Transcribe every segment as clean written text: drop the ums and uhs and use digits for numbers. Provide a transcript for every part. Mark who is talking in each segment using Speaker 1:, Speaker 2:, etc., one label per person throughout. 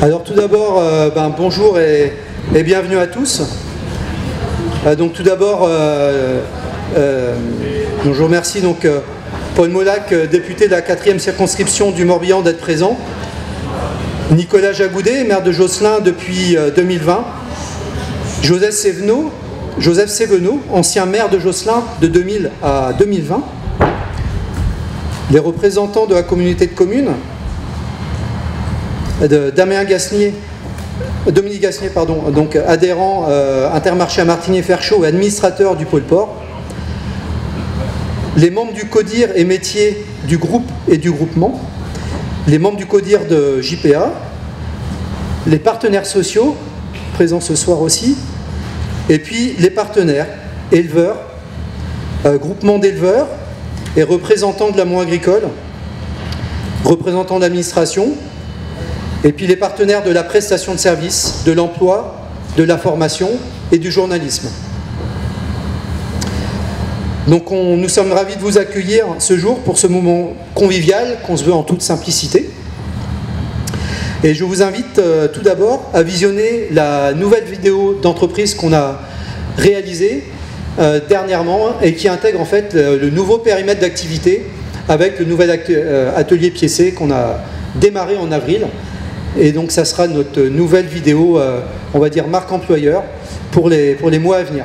Speaker 1: Alors tout d'abord, bonjour et bienvenue à tous. Donc tout d'abord, je vous remercie Paul Molac, député de la 4e circonscription du Morbihan, d'être présent. Nicolas Jagoudet, maire de Josselin depuis 2020. Joseph Sévenot, ancien maire de Josselin de 2000 à 2020. Les représentants de la communauté de communes, Dominique Gasnier, donc adhérent Intermarché à Martigny-Ferchaud et administrateur du pôle port. Les membres du CODIR et métiers du groupe et du groupement. Les membres du CODIR de JPA. Les partenaires sociaux, présents ce soir aussi. Et puis les partenaires, éleveurs, groupement d'éleveurs et représentants de l'amont agricole, représentants de l'administration, et puis les partenaires de la prestation de services, de l'emploi, de la formation et du journalisme. Donc nous sommes ravis de vous accueillir ce jour pour ce moment convivial qu'on se veut en toute simplicité. Et je vous invite tout d'abord à visionner la nouvelle vidéo d'entreprise qu'on a réalisée dernièrement et qui intègre en fait le nouveau périmètre d'activité avec le nouvel atelier Piessé qu'on a démarré en avril. Et donc ça sera notre nouvelle vidéo, on va dire marque employeur, pour les mois à venir.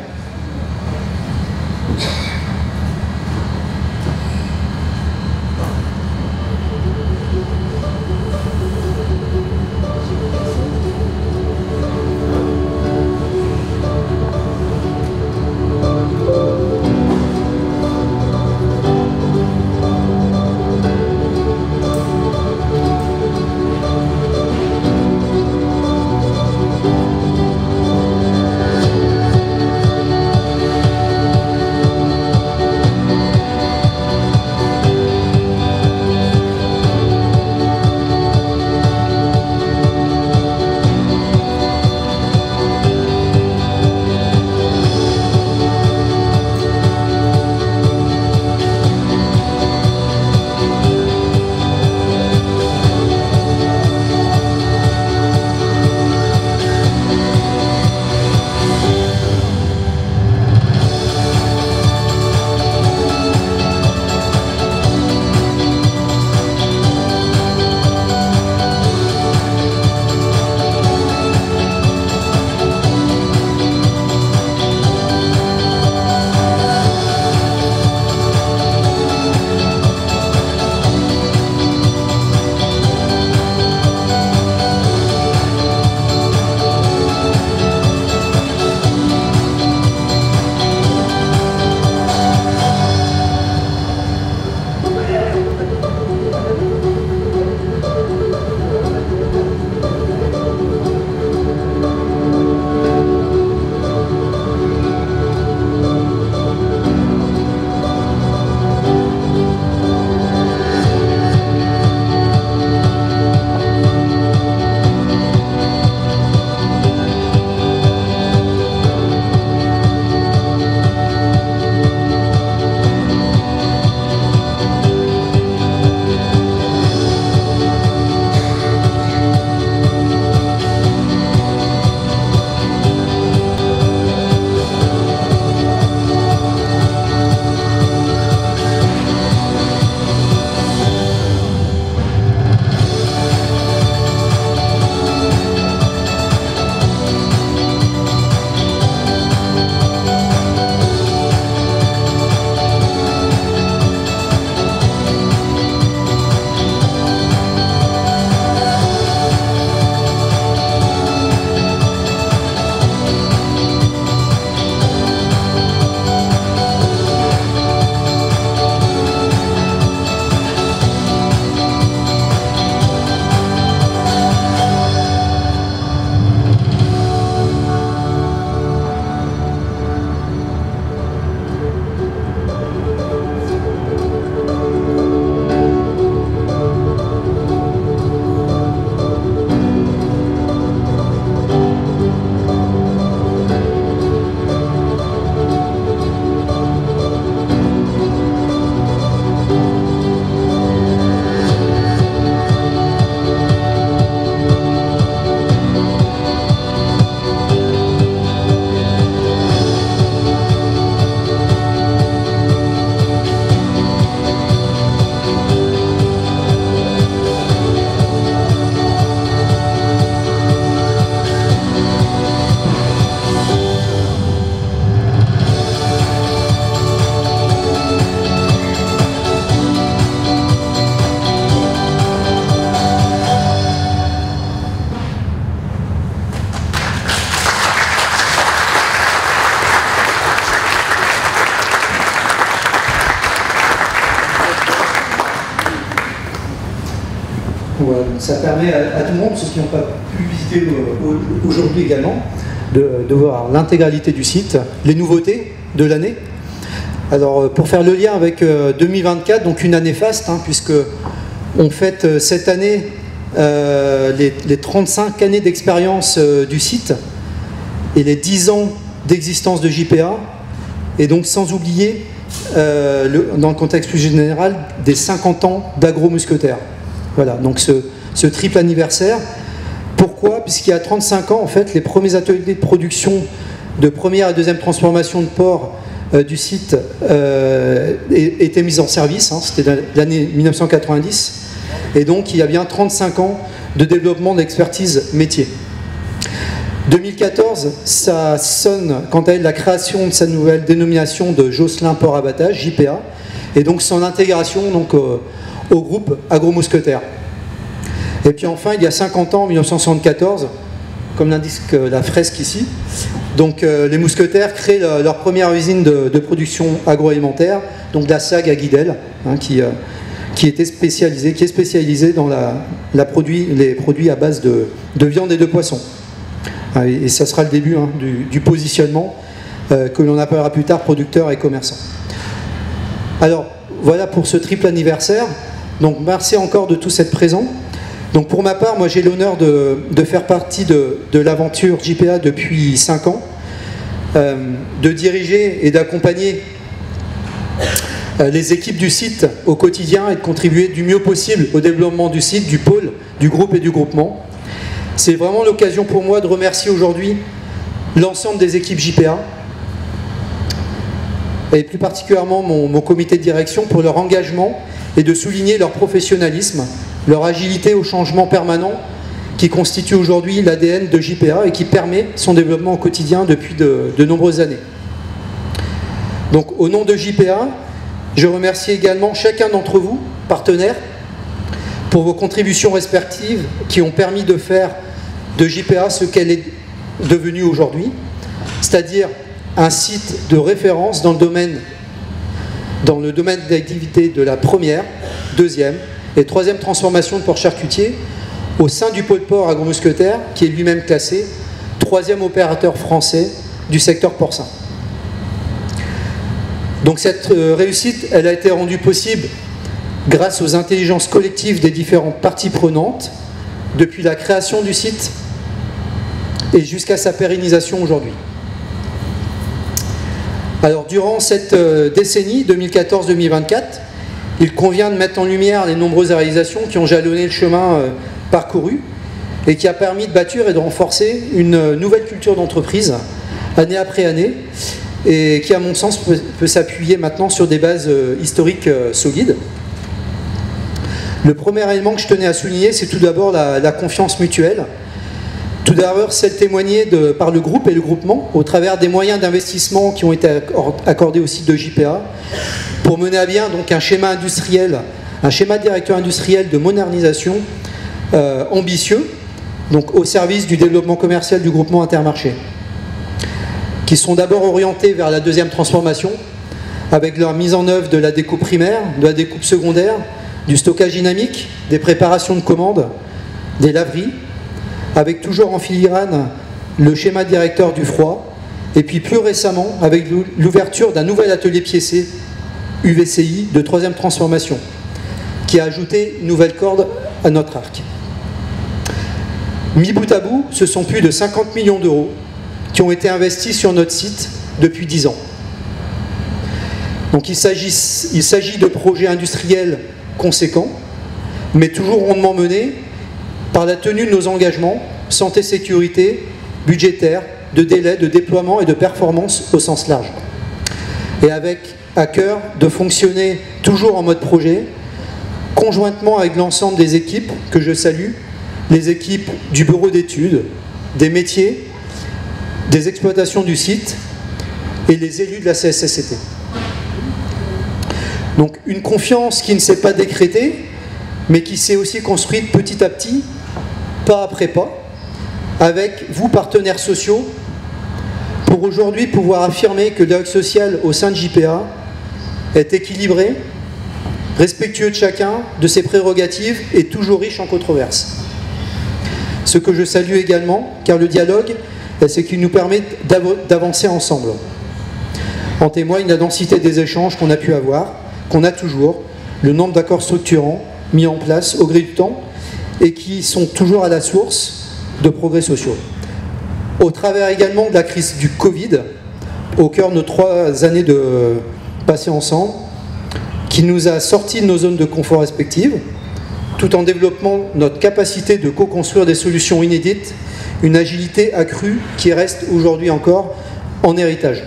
Speaker 1: Voilà, donc ça permet à tout le monde, ceux qui n'ont pas pu visiter aujourd'hui également, de voir l'intégralité du site, les nouveautés de l'année. Alors pour faire le lien avec 2024, donc une année faste, puisque on fête cette année les 35 années d'expérience du site et les 10 ans d'existence de JPA, et donc sans oublier, dans le contexte plus général, des 50 ans d'Agro-Mousquetaires. Voilà, donc ce triple anniversaire. Pourquoi? Puisqu'il y a 35 ans, en fait, les premiers ateliers de production de première et deuxième transformation de porc du site étaient mis en service, c'était l'année 1990, et donc il y a bien 35 ans de développement d'expertise métier. 2014, ça sonne quant à elle la création de sa nouvelle dénomination de Josselin Porc Abattage, JPA, et donc son intégration donc, au groupe Agro-Mousquetaires. Et puis enfin, il y a 50 ans, en 1974, comme l'indique la fresque ici, donc les Mousquetaires créent leur première usine de production agroalimentaire, donc la SAG à Guidel, qui est spécialisée dans les produits à base de viande et de poisson. Et ça sera le début du positionnement que l'on appellera plus tard producteur et commerçant. Alors, voilà pour ce triple anniversaire. Donc, merci encore de tous être présents. Donc, pour ma part, moi, j'ai l'honneur de faire partie de l'aventure JPA depuis 5 ans, de diriger et d'accompagner les équipes du site au quotidien et de contribuer du mieux possible au développement du site, du pôle, du groupe et du groupement. C'est vraiment l'occasion pour moi de remercier aujourd'hui l'ensemble des équipes JPA et plus particulièrement mon comité de direction pour leur engagement et de souligner leur professionnalisme, leur agilité au changement permanent qui constitue aujourd'hui l'ADN de JPA et qui permet son développement au quotidien depuis de nombreuses années. Donc au nom de JPA, je remercie également chacun d'entre vous, partenaires, pour vos contributions respectives qui ont permis de faire de JPA ce qu'elle est devenue aujourd'hui, c'est-à-dire un site de référence dans le domaine d'activité de la première, deuxième et troisième transformation de porc charcutier au sein du pôle porc Agro-Mousquetaires, qui est lui-même classé troisième opérateur français du secteur porcin. Donc cette réussite, elle a été rendue possible grâce aux intelligences collectives des différentes parties prenantes, depuis la création du site et jusqu'à sa pérennisation aujourd'hui. Alors durant cette décennie 2014-2024, il convient de mettre en lumière les nombreuses réalisations qui ont jalonné le chemin parcouru et qui a permis de bâtir et de renforcer une nouvelle culture d'entreprise année après année et qui à mon sens peut s'appuyer maintenant sur des bases historiques solides. Le premier élément que je tenais à souligner, c'est tout d'abord la confiance mutuelle. Tout d'abord, celle témoignée par le groupe et le groupement au travers des moyens d'investissement qui ont été accordés au site de JPA pour mener à bien donc un schéma industriel, un schéma directeur industriel de modernisation ambitieux, donc au service du développement commercial du groupement Intermarché, qui sont d'abord orientés vers la deuxième transformation avec leur mise en œuvre de la découpe primaire, de la découpe secondaire, du stockage dynamique, des préparations de commandes, des laveries, avec toujours en filigrane le schéma directeur du froid, et puis plus récemment avec l'ouverture d'un nouvel atelier piécé, UVCI, de troisième transformation, qui a ajouté une nouvelle corde à notre arc. Mis bout à bout, ce sont plus de 50 millions d'euros qui ont été investis sur notre site depuis 10 ans. Donc il s'agit de projets industriels conséquents, mais toujours rondement menés par la tenue de nos engagements, santé, sécurité, budgétaire, de délai, de déploiement et de performance au sens large. Et avec à cœur de fonctionner toujours en mode projet, conjointement avec l'ensemble des équipes que je salue, les équipes du bureau d'études, des métiers, des exploitations du site et les élus de la CSSCT. Donc une confiance qui ne s'est pas décrétée, mais qui s'est aussi construite petit à petit, pas après pas, avec vous, partenaires sociaux, pour aujourd'hui pouvoir affirmer que le dialogue social au sein de JPA est équilibré, respectueux de chacun, de ses prérogatives et toujours riche en controverses. Ce que je salue également, car le dialogue, c'est qu'il nous permet d'avancer ensemble. En témoigne la densité des échanges qu'on a pu avoir, qu'on a toujours, le nombre d'accords structurants mis en place au gré du temps et qui sont toujours à la source de progrès sociaux. Au travers également de la crise du Covid, au cœur de nos 3 années de passées ensemble, qui nous a sortis de nos zones de confort respectives, tout en développant notre capacité de co-construire des solutions inédites, une agilité accrue qui reste aujourd'hui encore en héritage.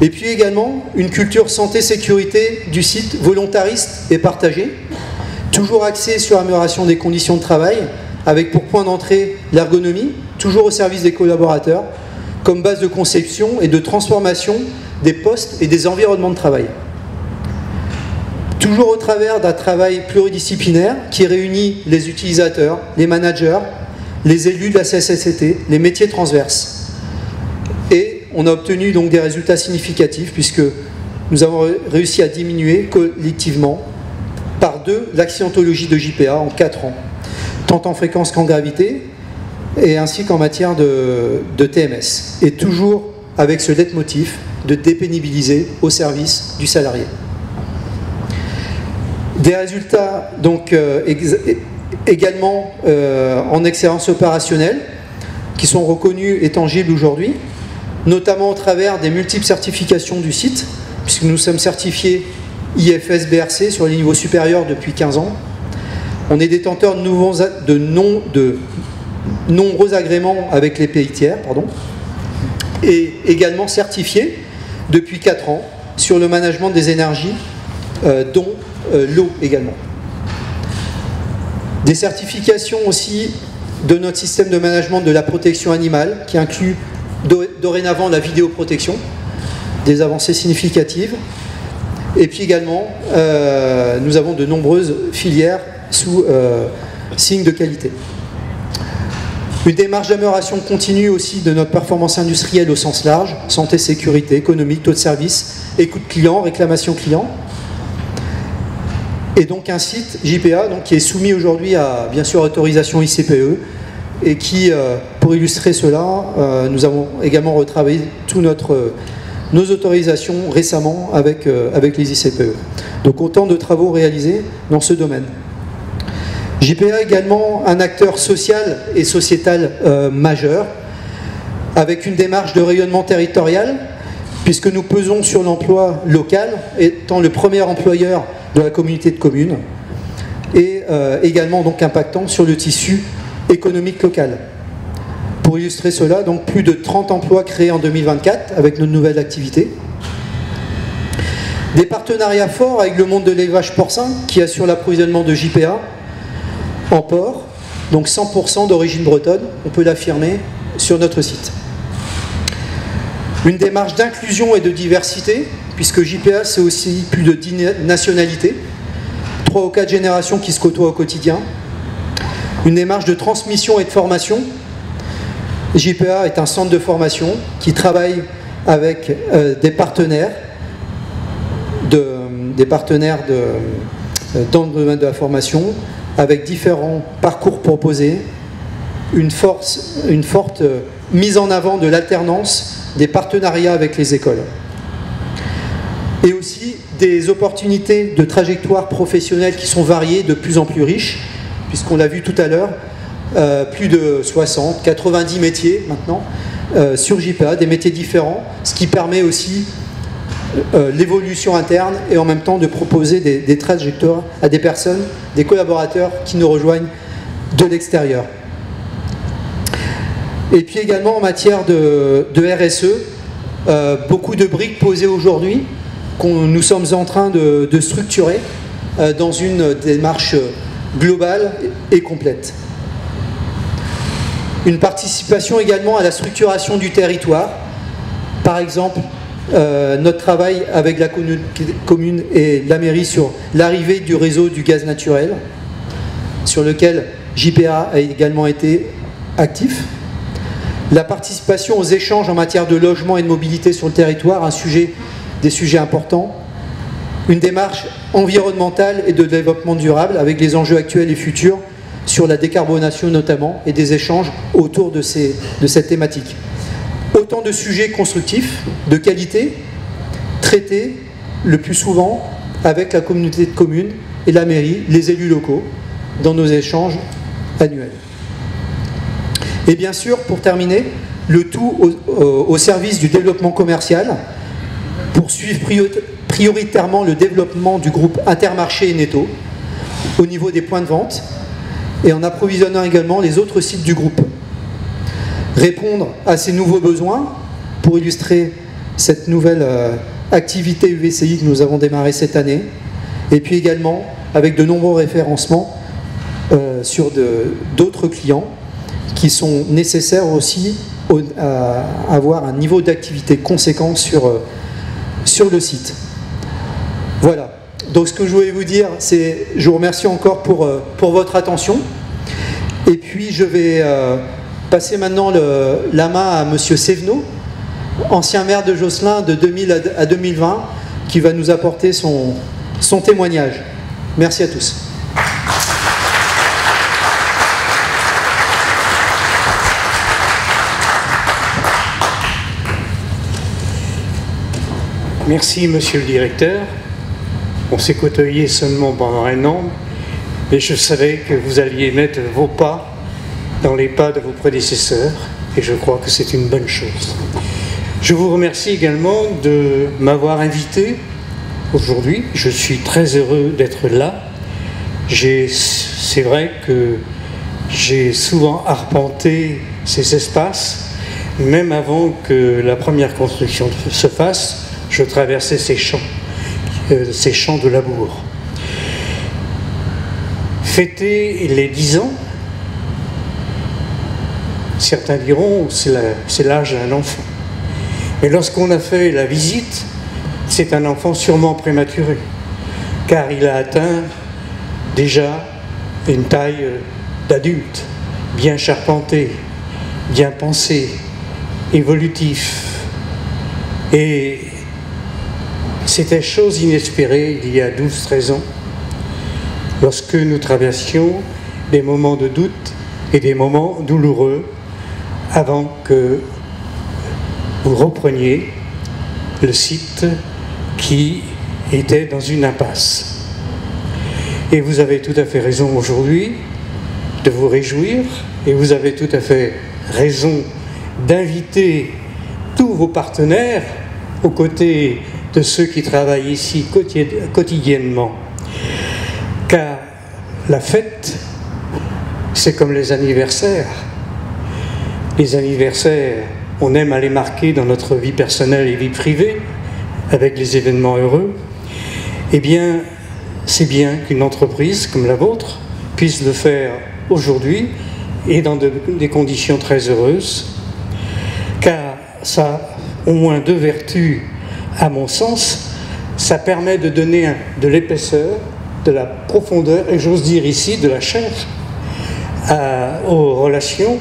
Speaker 1: Et puis également une culture santé-sécurité du site volontariste et partagée, toujours axée sur l'amélioration des conditions de travail, avec pour point d'entrée l'ergonomie, toujours au service des collaborateurs, comme base de conception et de transformation des postes et des environnements de travail. Toujours au travers d'un travail pluridisciplinaire qui réunit les utilisateurs, les managers, les élus de la CSST, les métiers transverses. Et on a obtenu donc des résultats significatifs puisque nous avons réussi à diminuer collectivement par 2 l'accidentologie de JPA en 4 ans, tant en fréquence qu'en gravité, et ainsi qu'en matière de TMS. Et toujours avec ce leitmotiv de dépénibiliser au service du salarié. Des résultats donc également en excellence opérationnelle qui sont reconnus et tangibles aujourd'hui, notamment au travers des multiples certifications du site, puisque nous sommes certifiés IFS BRC sur les niveaux supérieurs depuis 15 ans. On est détenteur de nombreux agréments avec les pays tiers, et également certifiés depuis 4 ans sur le management des énergies, dont l'eau également. Des certifications aussi de notre système de management de la protection animale, qui inclut dorénavant la vidéoprotection, des avancées significatives. Et puis également, nous avons de nombreuses filières sous signe de qualité. Une démarche d'amélioration continue aussi de notre performance industrielle au sens large, santé, sécurité, économique, taux de service, écoute client, réclamation client. Et donc un site JPA donc, qui est soumis aujourd'hui à bien sûr autorisation ICPE et qui, pour illustrer cela, nous avons également retravaillé toutes nos autorisations récemment avec les ICPE. Donc autant de travaux réalisés dans ce domaine. JPA est également un acteur social et sociétal majeur, avec une démarche de rayonnement territorial, puisque nous pesons sur l'emploi local, étant le premier employeur de la communauté de communes, et également donc impactant sur le tissu économique local. Pour illustrer cela, donc plus de 30 emplois créés en 2024 avec nos nouvelles activités. Des partenariats forts avec le monde de l'élevage porcin qui assure l'approvisionnement de JPA en porc, donc 100% d'origine bretonne, on peut l'affirmer sur notre site. Une démarche d'inclusion et de diversité, puisque JPA c'est aussi plus de 10 nationalités, 3 ou 4 générations qui se côtoient au quotidien. Une démarche de transmission et de formation. JPA est un centre de formation qui travaille avec des partenaires dans le domaine de la formation, avec différents parcours proposés, une forte mise en avant de l'alternance, des partenariats avec les écoles. Et aussi des opportunités de trajectoires professionnelles qui sont variées, de plus en plus riches, puisqu'on l'a vu tout à l'heure, plus de 60, 90 métiers maintenant sur JPA, des métiers différents, ce qui permet aussi l'évolution interne et en même temps de proposer des trajectoires à des personnes, des collaborateurs qui nous rejoignent de l'extérieur. Et puis également en matière de RSE, beaucoup de briques posées aujourd'hui que nous sommes en train de structurer dans une démarche globale et complète. Une participation également à la structuration du territoire, par exemple notre travail avec la commune et la mairie sur l'arrivée du réseau du gaz naturel, sur lequel JPA a également été actif. La participation aux échanges en matière de logement et de mobilité sur le territoire, des sujets importants. Une démarche environnementale et de développement durable avec les enjeux actuels et futurs sur la décarbonation notamment et des échanges autour de cette thématique. Autant de sujets constructifs, de qualité, traités le plus souvent avec la communauté de communes et la mairie, les élus locaux, dans nos échanges annuels. Et bien sûr, pour terminer, le tout au service du développement commercial, pour suivre prioritairement le développement du groupe Intermarché et Netto, au niveau des points de vente, et en approvisionnant également les autres sites du groupe. Répondre à ces nouveaux besoins, pour illustrer cette nouvelle activité UVCI que nous avons démarrée cette année, et puis également avec de nombreux référencements sur d'autres clients qui sont nécessaires aussi à avoir un niveau d'activité conséquent sur le site. Voilà. Donc ce que je voulais vous dire, c'est je vous remercie encore pour votre attention. Et puis je vais passer maintenant la main à Monsieur Sévenot, ancien maire de Josselin de 2000 à 2020, qui va nous apporter son témoignage. Merci à tous.
Speaker 2: Merci, monsieur le directeur. On s'est côtoyé seulement pendant un an, mais je savais que vous alliez mettre vos pas dans les pas de vos prédécesseurs, et je crois que c'est une bonne chose. Je vous remercie également de m'avoir invité aujourd'hui. Je suis très heureux d'être là. C'est vrai que j'ai souvent arpenté ces espaces, même avant que la première construction se fasse. Je traversais ces champs de labour. Fêter les 10 ans, certains diront c'est l'âge d'un enfant. Mais lorsqu'on a fait la visite, c'est un enfant sûrement prématuré, car il a atteint déjà une taille d'adulte, bien charpenté, bien pensé, évolutif. Et c'était chose inespérée il y a 12-13 ans, lorsque nous traversions des moments de doute et des moments douloureux avant que vous repreniez le site qui était dans une impasse. Et vous avez tout à fait raison aujourd'hui de vous réjouir, et vous avez tout à fait raison d'inviter tous vos partenaires aux côtés de ceux qui travaillent ici quotidiennement. Car la fête, c'est comme les anniversaires. Les anniversaires, on aime à les marquer dans notre vie personnelle et vie privée, avec les événements heureux. Eh bien, c'est bien qu'une entreprise comme la vôtre puisse le faire aujourd'hui et dans des conditions très heureuses, car ça a au moins deux vertus. À mon sens, ça permet de donner de l'épaisseur, de la profondeur, et j'ose dire ici de la chair, aux relations,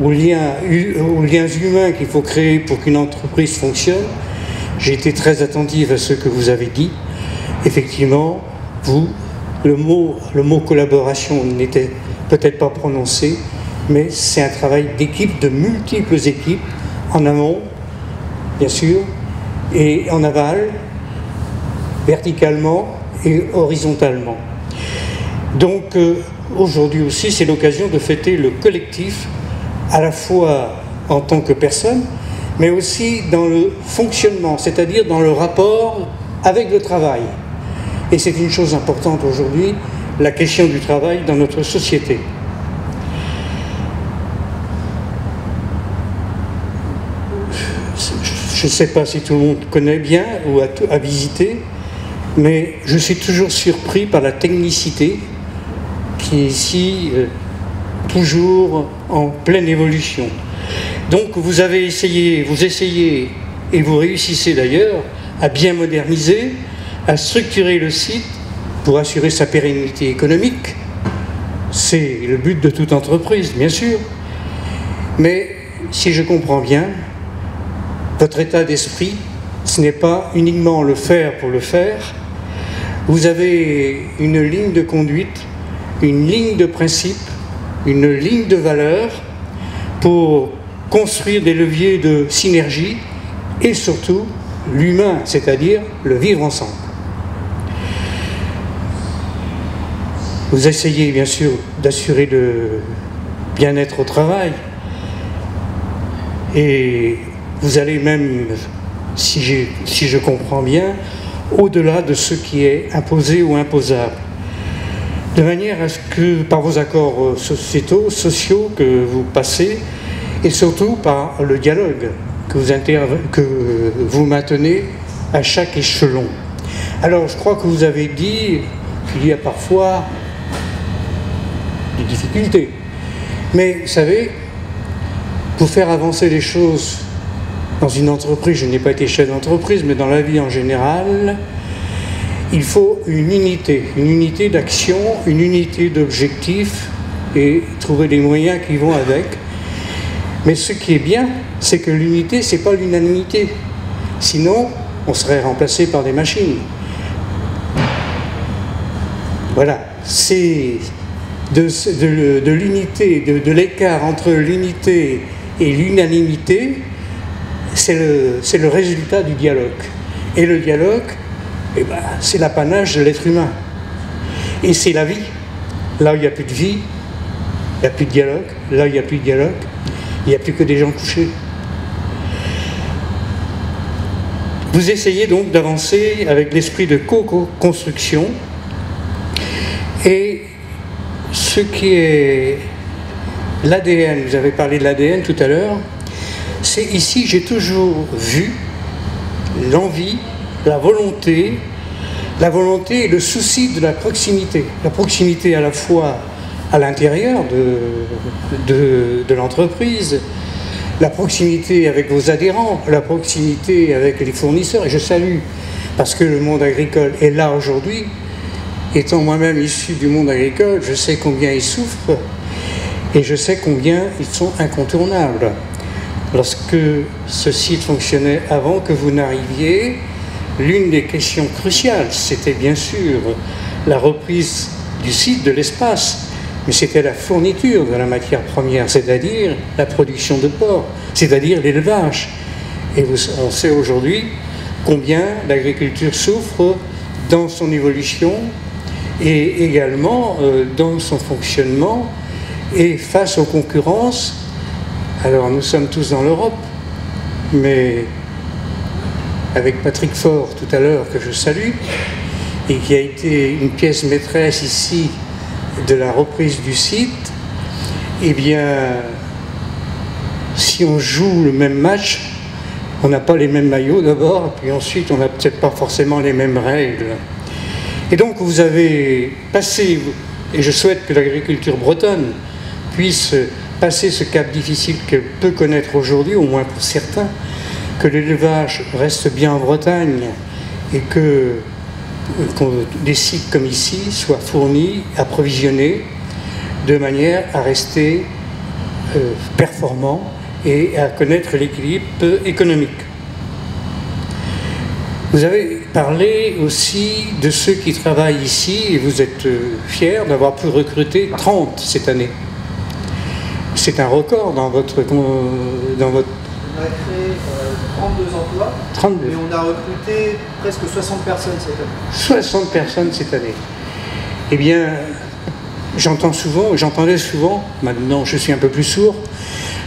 Speaker 2: aux liens humains qu'il faut créer pour qu'une entreprise fonctionne. J'ai été très attentif à ce que vous avez dit. Effectivement, le mot collaboration n'était peut-être pas prononcé, mais c'est un travail d'équipe, de multiples équipes, en amont, bien sûr, et en aval, verticalement et horizontalement. Donc aujourd'hui aussi, c'est l'occasion de fêter le collectif, à la fois en tant que personne, mais aussi dans le fonctionnement, c'est-à-dire dans le rapport avec le travail. Et c'est une chose importante aujourd'hui, la question du travail dans notre société. Je ne sais pas si tout le monde connaît bien ou a visité, mais je suis toujours surpris par la technicité qui est ici toujours en pleine évolution. Donc vous essayez, et vous réussissez d'ailleurs, à bien moderniser, à structurer le site pour assurer sa pérennité économique. C'est le but de toute entreprise, bien sûr. Mais si je comprends bien, votre état d'esprit ce n'est pas uniquement le faire pour le faire. Vous avez une ligne de conduite, une ligne de principe, une ligne de valeur pour construire des leviers de synergie et surtout l'humain, c'est-à-dire le vivre ensemble. Vous essayez bien sûr d'assurer le bien-être au travail et vous allez même, si je comprends bien, au-delà de ce qui est imposé ou imposable. De manière à ce que, par vos accords sociaux que vous passez, et surtout par le dialogue que vous maintenez à chaque échelon. Alors, je crois que vous avez dit qu'il y a parfois des difficultés. Mais, vous savez, pour faire avancer les choses dans une entreprise, je n'ai pas été chef d'entreprise, mais dans la vie en général, il faut une unité d'action, une unité d'objectif et trouver les moyens qui vont avec. Mais ce qui est bien, c'est que l'unité, ce n'est pas l'unanimité. Sinon, on serait remplacé par des machines. Voilà, c'est de l'unité, de l'écart entre l'unité et l'unanimité, c'est le résultat du dialogue. Et le dialogue, eh ben, c'est l'apanage de l'être humain. Et c'est la vie. Là où il n'y a plus de vie, il n'y a plus de dialogue. Là où il n'y a plus de dialogue, il n'y a plus que des gens couchés. Vous essayez donc d'avancer avec l'esprit de co-construction. Et ce qui est l'ADN, vous avez parlé de l'ADN tout à l'heure, c'est ici, j'ai toujours vu l'envie, la volonté et le souci de la proximité. La proximité à la fois à l'intérieur de l'entreprise, la proximité avec vos adhérents, la proximité avec les fournisseurs. Et je salue, parce que le monde agricole est là aujourd'hui. Étant moi-même issu du monde agricole, je sais combien ils souffrent et je sais combien ils sont incontournables. Lorsque ce site fonctionnait avant que vous n'arriviez, l'une des questions cruciales, c'était bien sûr la reprise du site, de l'espace, mais c'était la fourniture de la matière première, c'est-à-dire la production de porc, c'est-à-dire l'élevage. Et on sait aujourd'hui combien l'agriculture souffre dans son évolution et également dans son fonctionnement et face aux concurrences. Alors nous sommes tous dans l'Europe, mais avec Patrick Faure tout à l'heure, que je salue, et qui a été une pièce maîtresse ici de la reprise du site, eh bien, si on joue le même match, on n'a pas les mêmes maillots d'abord, puis ensuite on n'a peut-être pas forcément les mêmes règles. Et donc vous avez passé, et je souhaite que l'agriculture bretonne puisse passer ce cap difficile qu'elle peut connaître aujourd'hui, au moins pour certains, que l'élevage reste bien en Bretagne et que des sites comme ici soient fournis, approvisionnés, de manière à rester performants et à connaître l'équilibre économique. Vous avez parlé aussi de ceux qui travaillent ici et vous êtes fiers d'avoir pu recruter 30 cette année. C'est un record dans votre...
Speaker 1: On a créé 32 emplois
Speaker 2: 32.
Speaker 1: Et on a recruté presque 60 personnes cette année.
Speaker 2: 60 personnes cette année. Eh bien, j'entendais souvent, maintenant je suis un peu plus sourd,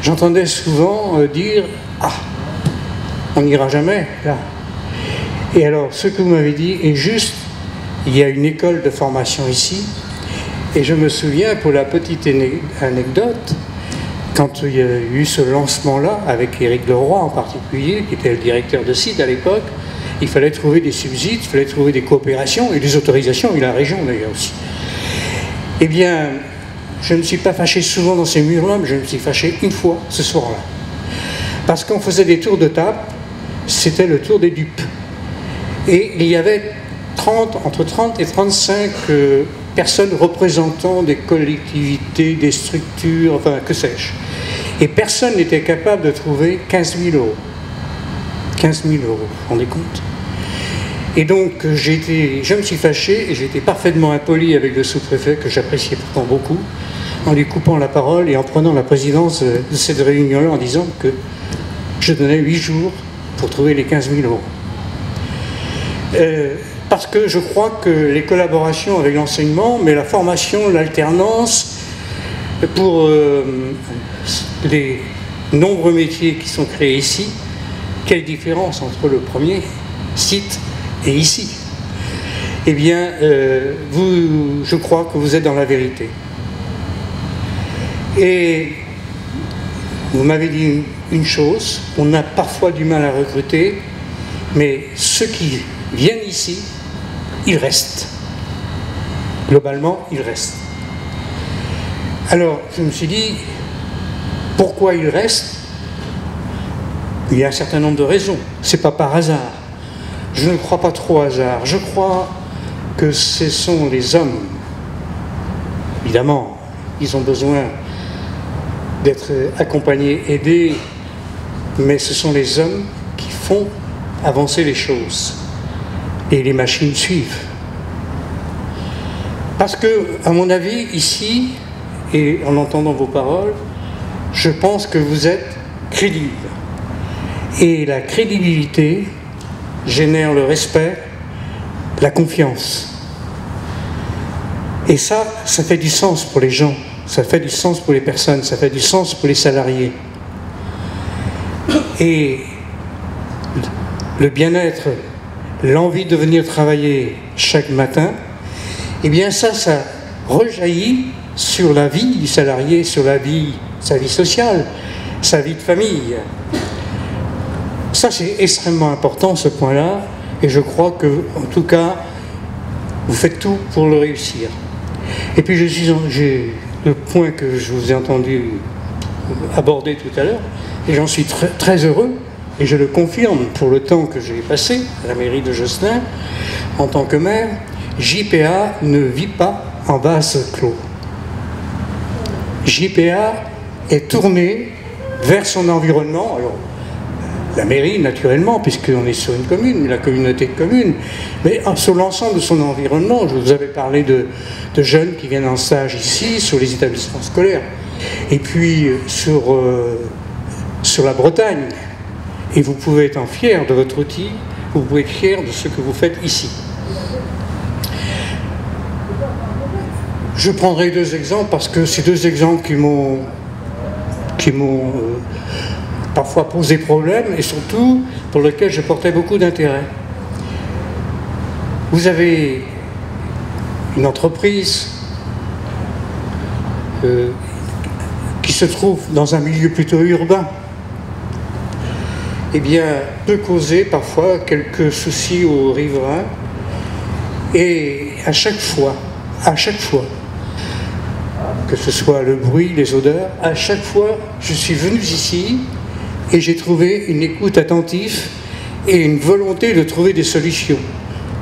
Speaker 2: j'entendais souvent dire « Ah, on n'ira jamais là ». Et alors, ce que vous m'avez dit est juste, il y a une école de formation ici, et je me souviens, pour la petite anecdote, quand il y a eu ce lancement-là, avec Éric Leroy en particulier, qui était le directeur de site à l'époque, il fallait trouver des subsides, il fallait trouver des coopérations et des autorisations, et la région d'ailleurs aussi. Eh bien, je ne me suis pas fâché souvent dans ces murs-là, mais je me suis fâché une fois, ce soir-là. Parce qu'on faisait des tours de table, c'était le tour des dupes. Et il y avait entre 30 et 35 personnes représentant des collectivités, des structures, enfin, que sais-je. Et personne n'était capable de trouver 15 000 euros. 15 000 €, vous vous rendez compte? Et donc je me suis fâché et j'ai été parfaitement impoli avec le sous-préfet, que j'appréciais pourtant beaucoup, en lui coupant la parole et en prenant la présidence de cette réunion-là en disant que je donnais 8 jours pour trouver les 15 000 €. Parce que je crois que les collaborations avec l'enseignement, mais la formation, l'alternance, pour les nombreux métiers qui sont créés ici, quelle différence entre le premier site et ici? Eh bien, je crois que vous êtes dans la vérité. Et vous m'avez dit une chose, on a parfois du mal à recruter, mais ceux qui viennent ici, ils restent. Globalement, ils restent. Alors, je me suis dit, pourquoi ils restent? Il y a un certain nombre de raisons. C'est pas par hasard. Je ne crois pas trop au hasard. Je crois que ce sont les hommes. Évidemment, ils ont besoin d'être accompagnés, aidés, mais ce sont les hommes qui font avancer les choses. Et les machines suivent. Parce que, à mon avis, ici, et en entendant vos paroles, je pense que vous êtes crédible. Et la crédibilité génère le respect, la confiance. Et ça fait du sens pour les gens, ça fait du sens pour les personnes, ça fait du sens pour les salariés. Et le bien-être, l'envie de venir travailler chaque matin, eh bien ça rejaillit sur la vie du salarié, sur sa vie sociale, sa vie de famille. Ça, c'est extrêmement important, ce point-là, et je crois que, en tout cas, vous faites tout pour le réussir. Et puis, j'ai le point que je vous ai entendu aborder tout à l'heure, et j'en suis très, très heureux, et je le confirme pour le temps que j'ai passé à la mairie de Josselin, en tant que maire, JPA ne vit pas en vase clos. JPA est tourné vers son environnement. Alors, la mairie, naturellement, puisqu'on est sur une commune, la communauté de communes, mais sur l'ensemble de son environnement. Je vous avais parlé de jeunes qui viennent en stage ici, sur les établissements scolaires, et puis sur la Bretagne. Et vous pouvez être fier de votre outil, vous pouvez être fier de ce que vous faites ici. Je prendrai 2 exemples, parce que c'est 2 exemples qui m'ont parfois posé problème, et surtout pour lesquels je portais beaucoup d'intérêt. Vous avez une entreprise qui se trouve dans un milieu plutôt urbain, eh bien, peut causer parfois quelques soucis aux riverains, et à chaque fois, que ce soit le bruit, les odeurs, à chaque fois, je suis venu ici et j'ai trouvé une écoute attentive et une volonté de trouver des solutions.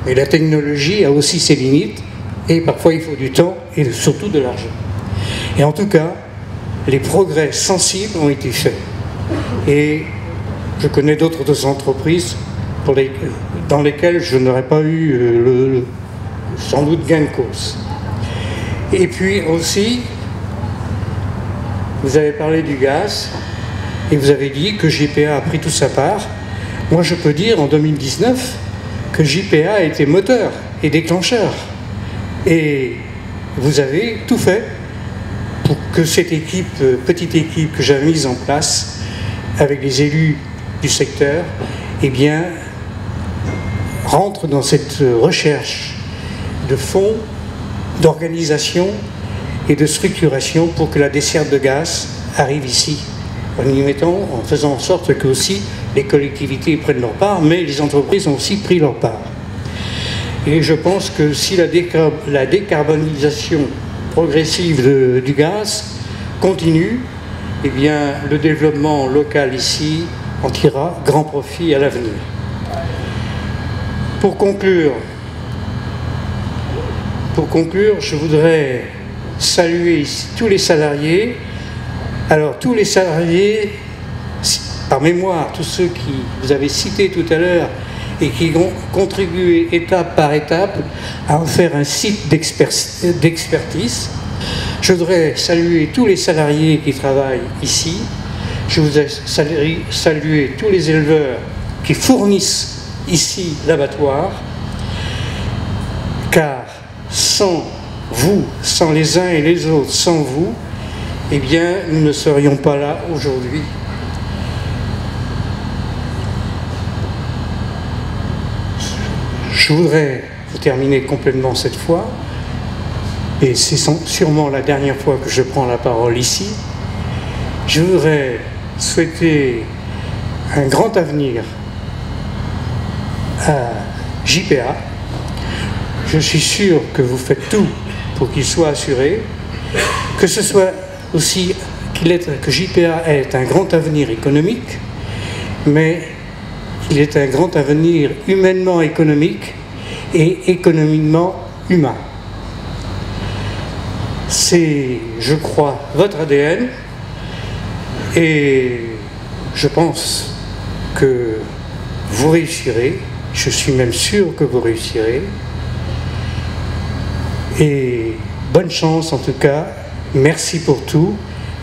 Speaker 2: Mais la technologie a aussi ses limites, et parfois il faut du temps et surtout de l'argent. Et en tout cas, les progrès sensibles ont été faits. Et je connais d'autres entreprises dans lesquelles je n'aurais pas eu sans doute gain de cause. Et puis aussi, vous avez parlé du gaz, et vous avez dit que JPA a pris toute sa part. Moi, je peux dire en 2019 que JPA a été moteur et déclencheur. Et vous avez tout fait pour que cette petite équipe que j'avais mise en place avec les élus du secteur, eh bien, rentre dans cette recherche de fonds, d'organisation et de structuration pour que la desserte de gaz arrive ici, en faisant en sorte que aussi les collectivités prennent leur part, mais les entreprises ont aussi pris leur part. Et je pense que si la décarbonisation progressive du gaz continue, eh bien, le développement local ici en tirera grand profit à l'avenir. Pour conclure, je voudrais saluer ici tous les salariés. Alors, tous les salariés, par mémoire tous ceux qui vous avez cités tout à l'heure et qui ont contribué étape par étape à en faire un site d'expertise. Je voudrais saluer tous les salariés qui travaillent ici. Je voudrais saluer tous les éleveurs qui fournissent ici l'abattoir, car sans vous, sans les uns et les autres, sans vous, eh bien, nous ne serions pas là aujourd'hui. Je voudrais vous terminer complètement cette fois, et c'est sûrement la dernière fois que je prends la parole ici. Je voudrais souhaiter un grand avenir à JPA. Je suis sûr que vous faites tout pour qu'il soit assuré, que ce soit aussi que JPA ait un grand avenir économique, mais qu'il ait un grand avenir humainement économique et économiquement humain. C'est, je crois, votre ADN, et je pense que vous réussirez. Je suis même sûr que vous réussirez. Et bonne chance en tout cas. Merci pour tout.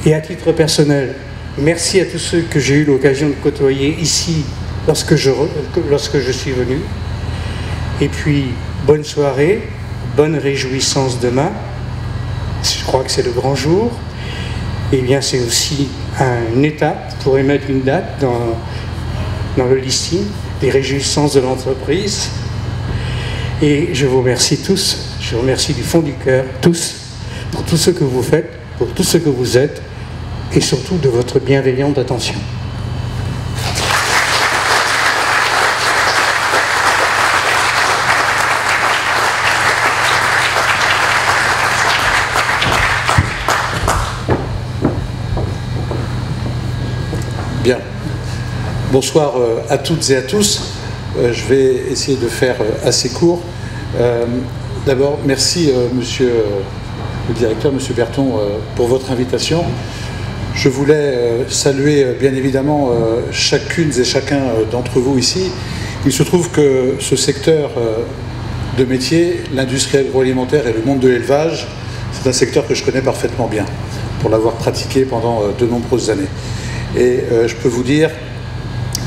Speaker 2: Et à titre personnel, merci à tous ceux que j'ai eu l'occasion de côtoyer ici lorsque je suis venu. Et puis, bonne soirée, bonne réjouissance demain. Je crois que c'est le grand jour. Et bien, c'est aussi une étape pour émettre une date dans le listing des réjouissances de l'entreprise. Et je vous remercie tous, je vous remercie du fond du cœur, tous, pour tout ce que vous faites, pour tout ce que vous êtes, et surtout de votre bienveillante attention.
Speaker 3: Bien. Bonsoir à toutes et à tous. Je vais essayer de faire assez court. D'abord, merci monsieur le directeur, monsieur Berton, pour votre invitation. Je voulais saluer bien évidemment chacune et chacun d'entre vous ici. Il se trouve que ce secteur de métier, l'industrie agroalimentaire et le monde de l'élevage, c'est un secteur que je connais parfaitement bien, pour l'avoir pratiqué pendant de nombreuses années. Et je peux vous dire,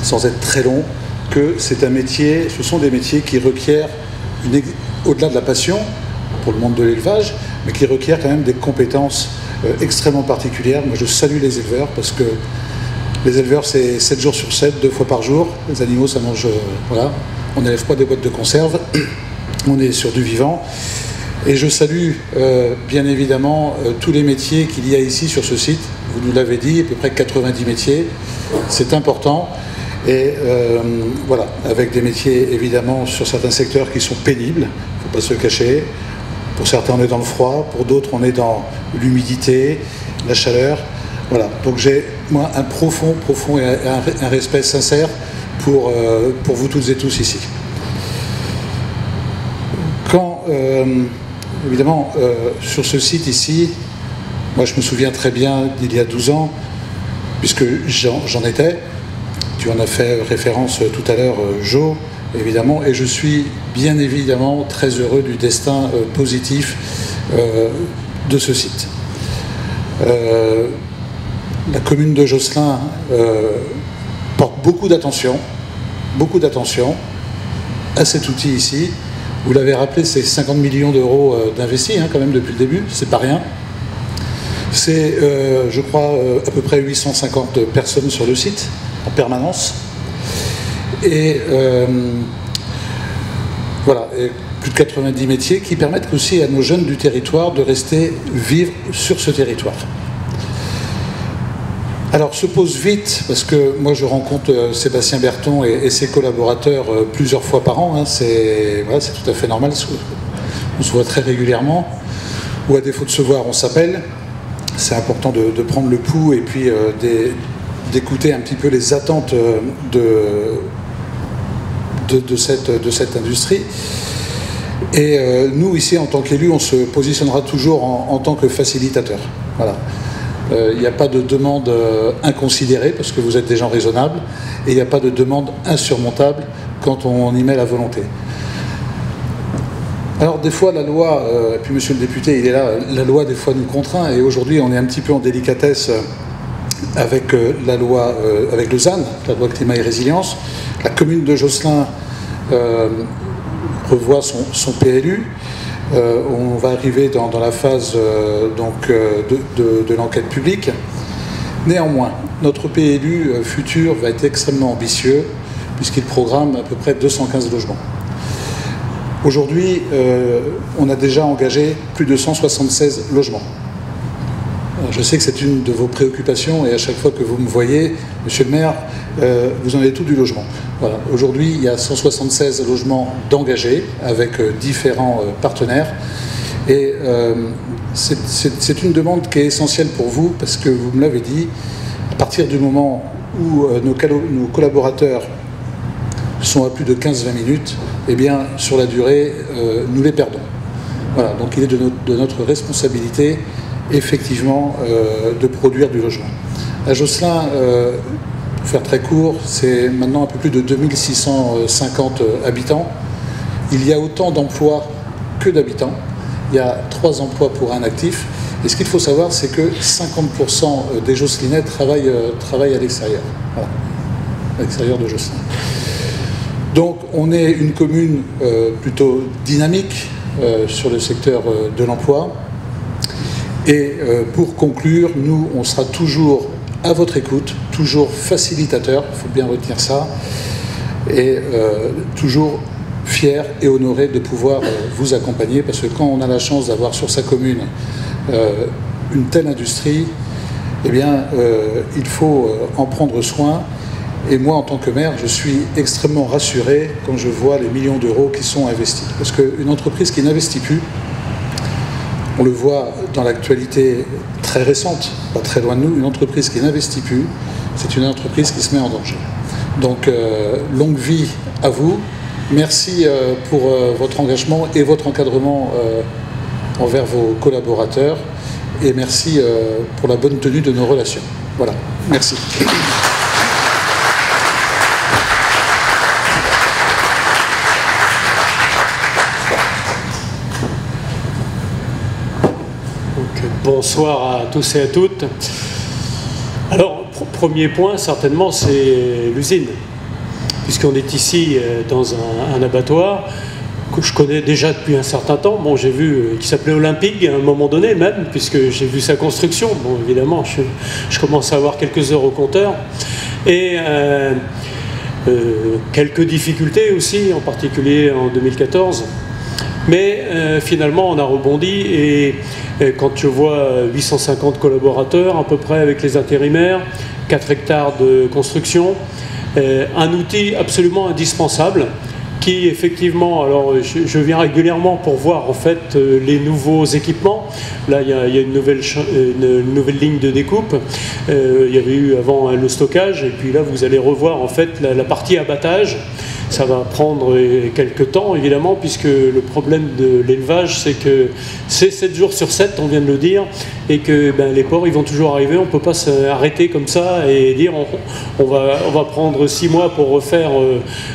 Speaker 3: sans être très long, que c'est un métier, ce sont des métiers qui requièrent, au-delà de la passion pour le monde de l'élevage, mais qui requièrent quand même des compétences extrêmement particulières. Moi, je salue les éleveurs parce que les éleveurs, c'est 7 jours sur 7, 2 fois par jour. Les animaux, ça mange, voilà. On n'élève pas des boîtes de conserve, on est sur du vivant. Et je salue bien évidemment tous les métiers qu'il y a ici sur ce site. Vous nous l'avez dit, à peu près 90 métiers. C'est important. Et voilà, avec des métiers évidemment sur certains secteurs qui sont pénibles, il ne faut pas se le cacher. Pour certains, on est dans le froid, pour d'autres, on est dans l'humidité, la chaleur. Voilà, donc j'ai, moi, un profond et un respect sincère pour vous toutes et tous ici. Quand, évidemment, sur ce site ici, moi je me souviens très bien d'il y a 12 ans, puisque j'en étais. Tu en as fait référence tout à l'heure, Jo, évidemment, et je suis bien évidemment très heureux du destin positif de ce site. La commune de Josselin porte beaucoup d'attention à cet outil ici. Vous l'avez rappelé, c'est 50 millions d'euros d'investis quand même depuis le début, c'est pas rien. C'est, je crois, à peu près 850 personnes sur le site, en permanence. Et voilà, et plus de 90 métiers qui permettent aussi à nos jeunes du territoire de rester vivre sur ce territoire. Alors se pose vite, parce que moi je rencontre Sébastien Berton et ses collaborateurs plusieurs fois par an, c'est voilà, tout à fait normal, on se voit très régulièrement, ou à défaut de se voir on s'appelle. C'est important de prendre le pouls et puis d'écouter un petit peu les attentes de cette industrie. Et nous, ici, en tant qu'élus, on se positionnera toujours en tant que facilitateur. Voilà. Il n'y a pas de demande inconsidérée, parce que vous êtes des gens raisonnables, et il n'y a pas de demande insurmontable quand on y met la volonté. Alors des fois la loi, et puis monsieur le député il est là, la loi des fois nous contraint, et aujourd'hui on est un petit peu en délicatesse avec la loi, avec le ZAN, la loi climat et résilience. La commune de Josselin revoit son PLU. On va arriver dans la phase de l'enquête publique. Néanmoins, notre PLU futur va être extrêmement ambitieux puisqu'il programme à peu près 215 logements. Aujourd'hui, on a déjà engagé plus de 176 logements. Je sais que c'est une de vos préoccupations et à chaque fois que vous me voyez, monsieur le maire, vous en avez tout du logement. Voilà. Aujourd'hui, il y a 176 logements d'engagés avec différents partenaires et c'est une demande qui est essentielle pour vous parce que vous me l'avez dit, à partir du moment où nos collaborateurs sont à plus de 15-20 minutes, eh bien, sur la durée, nous les perdons. Voilà, donc il est de notre responsabilité effectivement de produire du logement. À Josselin, pour faire très court, c'est maintenant un peu plus de 2650 habitants. Il y a autant d'emplois que d'habitants. Il y a 3 emplois pour un actif. Et ce qu'il faut savoir, c'est que 50% des Josselinais travaillent à l'extérieur. Voilà, à l'extérieur de Josselin. Donc on est une commune plutôt dynamique sur le secteur de l'emploi. Et pour conclure, nous, on sera toujours à votre écoute, toujours facilitateur, il faut bien retenir ça, et toujours fier et honoré de pouvoir vous accompagner, parce que quand on a la chance d'avoir sur sa commune une telle industrie, eh bien, il faut en prendre soin. Et moi, en tant que maire, je suis extrêmement rassuré quand je vois les millions d'euros qui sont investis. Parce qu'une entreprise qui n'investit plus, on le voit dans l'actualité très récente, pas très loin de nous, une entreprise qui n'investit plus, c'est une entreprise qui se met en danger. Donc, longue vie à vous. Merci pour votre engagement et votre encadrement envers vos collaborateurs. Et merci pour la bonne tenue de nos relations. Voilà, merci.
Speaker 4: Bonsoir à tous et à toutes. Alors, premier point, certainement, c'est l'usine. Puisqu'on est ici dans un abattoir que je connais déjà depuis un certain temps. Bon, j'ai vu qui s'appelait Olympique à un moment donné même, puisque j'ai vu sa construction. Bon, évidemment, je commence à avoir quelques heures au compteur. Et quelques difficultés aussi, en particulier en 2014. Mais finalement, on a rebondi et quand je vois 850 collaborateurs à peu près avec les intérimaires, 4 hectares de construction, un outil absolument indispensable qui effectivement, alors je viens régulièrement pour voir en fait les nouveaux équipements. Là il y a une nouvelle ligne de découpe, il y avait eu avant le stockage et puis là vous allez revoir en fait la partie abattage. Ça va prendre quelques temps, évidemment, puisque le problème de l'élevage, c'est que c'est 7 jours sur 7, on vient de le dire, et que les porcs, ils vont toujours arriver. On ne peut pas s'arrêter comme ça et dire on va prendre 6 mois pour refaire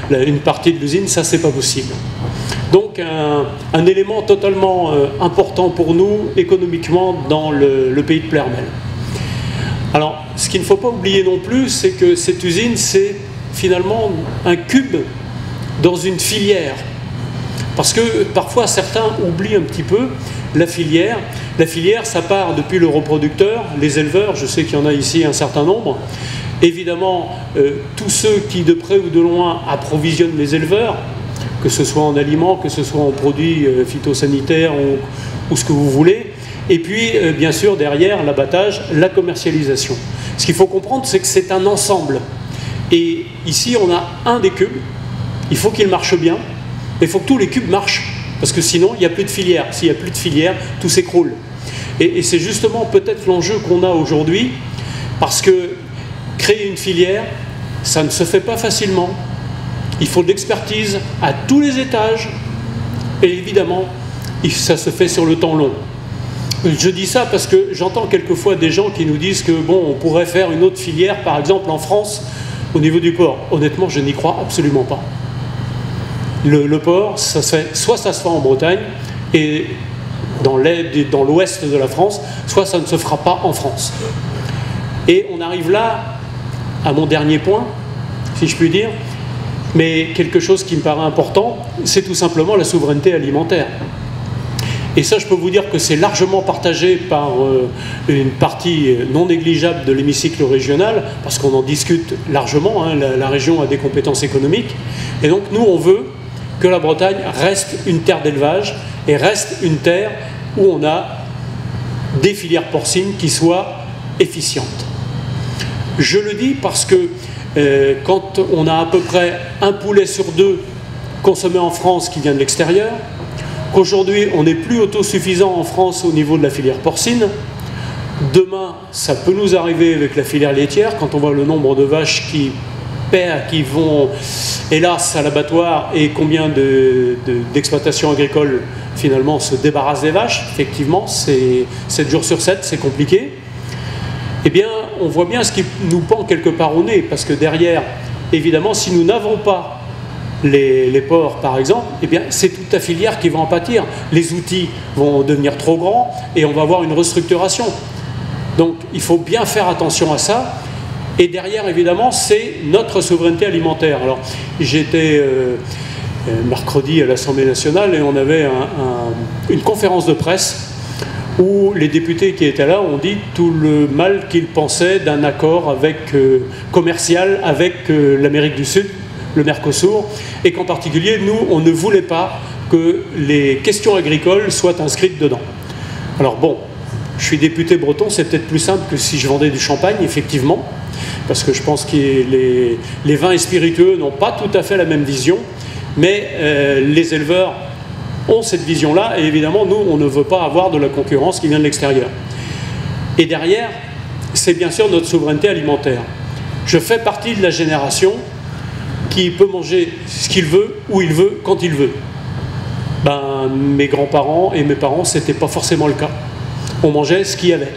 Speaker 4: une partie de l'usine. Ça, c'est pas possible. Donc, un élément totalement important pour nous, économiquement, dans le pays de Plermel. Alors, ce qu'il ne faut pas oublier non plus, c'est que cette usine, c'est finalement un cube dans une filière. Parce que parfois certains oublient un petit peu la filière. La filière, ça part depuis le reproducteur, les éleveurs, je sais qu'il y en a ici un certain nombre. Évidemment, tous ceux qui de près ou de loin approvisionnent les éleveurs, que ce soit en aliments, que ce soit en produits phytosanitaires ou ce que vous voulez. Et puis, bien sûr, derrière l'abattage, la commercialisation. Ce qu'il faut comprendre, c'est que c'est un ensemble. Et ici, on a un des cubes. Il faut qu'il marche bien, mais il faut que tous les cubes marchent, parce que sinon, il n'y a plus de filière. S'il n'y a plus de filière, tout s'écroule. Et c'est justement peut-être l'enjeu qu'on a aujourd'hui, parce que créer une filière, ça ne se fait pas facilement. Il faut de l'expertise à tous les étages, et évidemment, ça se fait sur le temps long. Je dis ça parce que j'entends quelquefois des gens qui nous disent que bon, on pourrait faire une autre filière, par exemple en France, au niveau du porc. Honnêtement, je n'y crois absolument pas. Le porc, soit ça se fait en Bretagne et dans l'ouest de la France, soit ça ne se fera pas en France. Et on arrive là à mon dernier point, si je puis dire, mais quelque chose qui me paraît important, c'est tout simplement la souveraineté alimentaire. Et ça, je peux vous dire que c'est largement partagé par une partie non négligeable de l'hémicycle régional, parce qu'on en discute largement, hein, la région a des compétences économiques, et donc nous, on veut que la Bretagne reste une terre d'élevage, et reste une terre où on a des filières porcines qui soient efficientes. Je le dis parce que quand on a à peu près un poulet sur 2 consommé en France qui vient de l'extérieur, qu'aujourd'hui on n'est plus autosuffisant en France au niveau de la filière porcine, demain ça peut nous arriver avec la filière laitière, quand on voit le nombre de vaches qui vont hélas à l'abattoir et combien d'exploitations agricoles finalement se débarrassent des vaches, effectivement c'est 7 jours sur 7, c'est compliqué. Eh bien, on voit bien ce qui nous pend quelque part au nez, parce que derrière, évidemment, si nous n'avons pas les porcs, par exemple, eh bien, c'est toute la filière qui va en pâtir. Les outils vont devenir trop grands et on va avoir une restructuration. Donc, il faut bien faire attention à ça. Et derrière, évidemment, c'est notre souveraineté alimentaire. Alors, j'étais mercredi à l'Assemblée nationale et on avait une conférence de presse où les députés qui étaient là ont dit tout le mal qu'ils pensaient d'un accord commercial avec l'Amérique du Sud, le Mercosur, et qu'en particulier, nous, on ne voulait pas que les questions agricoles soient inscrites dedans. Alors bon, je suis député breton, c'est peut-être plus simple que si je vendais du champagne, effectivement, parce que je pense que les vins et spiritueux n'ont pas tout à fait la même vision, mais les éleveurs ont cette vision-là, et évidemment, nous, on ne veut pas avoir de la concurrence qui vient de l'extérieur. Et derrière, c'est bien sûr notre souveraineté alimentaire. Je fais partie de la génération qui peut manger ce qu'il veut, où il veut, quand il veut. Ben, mes grands-parents et mes parents, ce n'était pas forcément le cas. On mangeait ce qu'il y avait.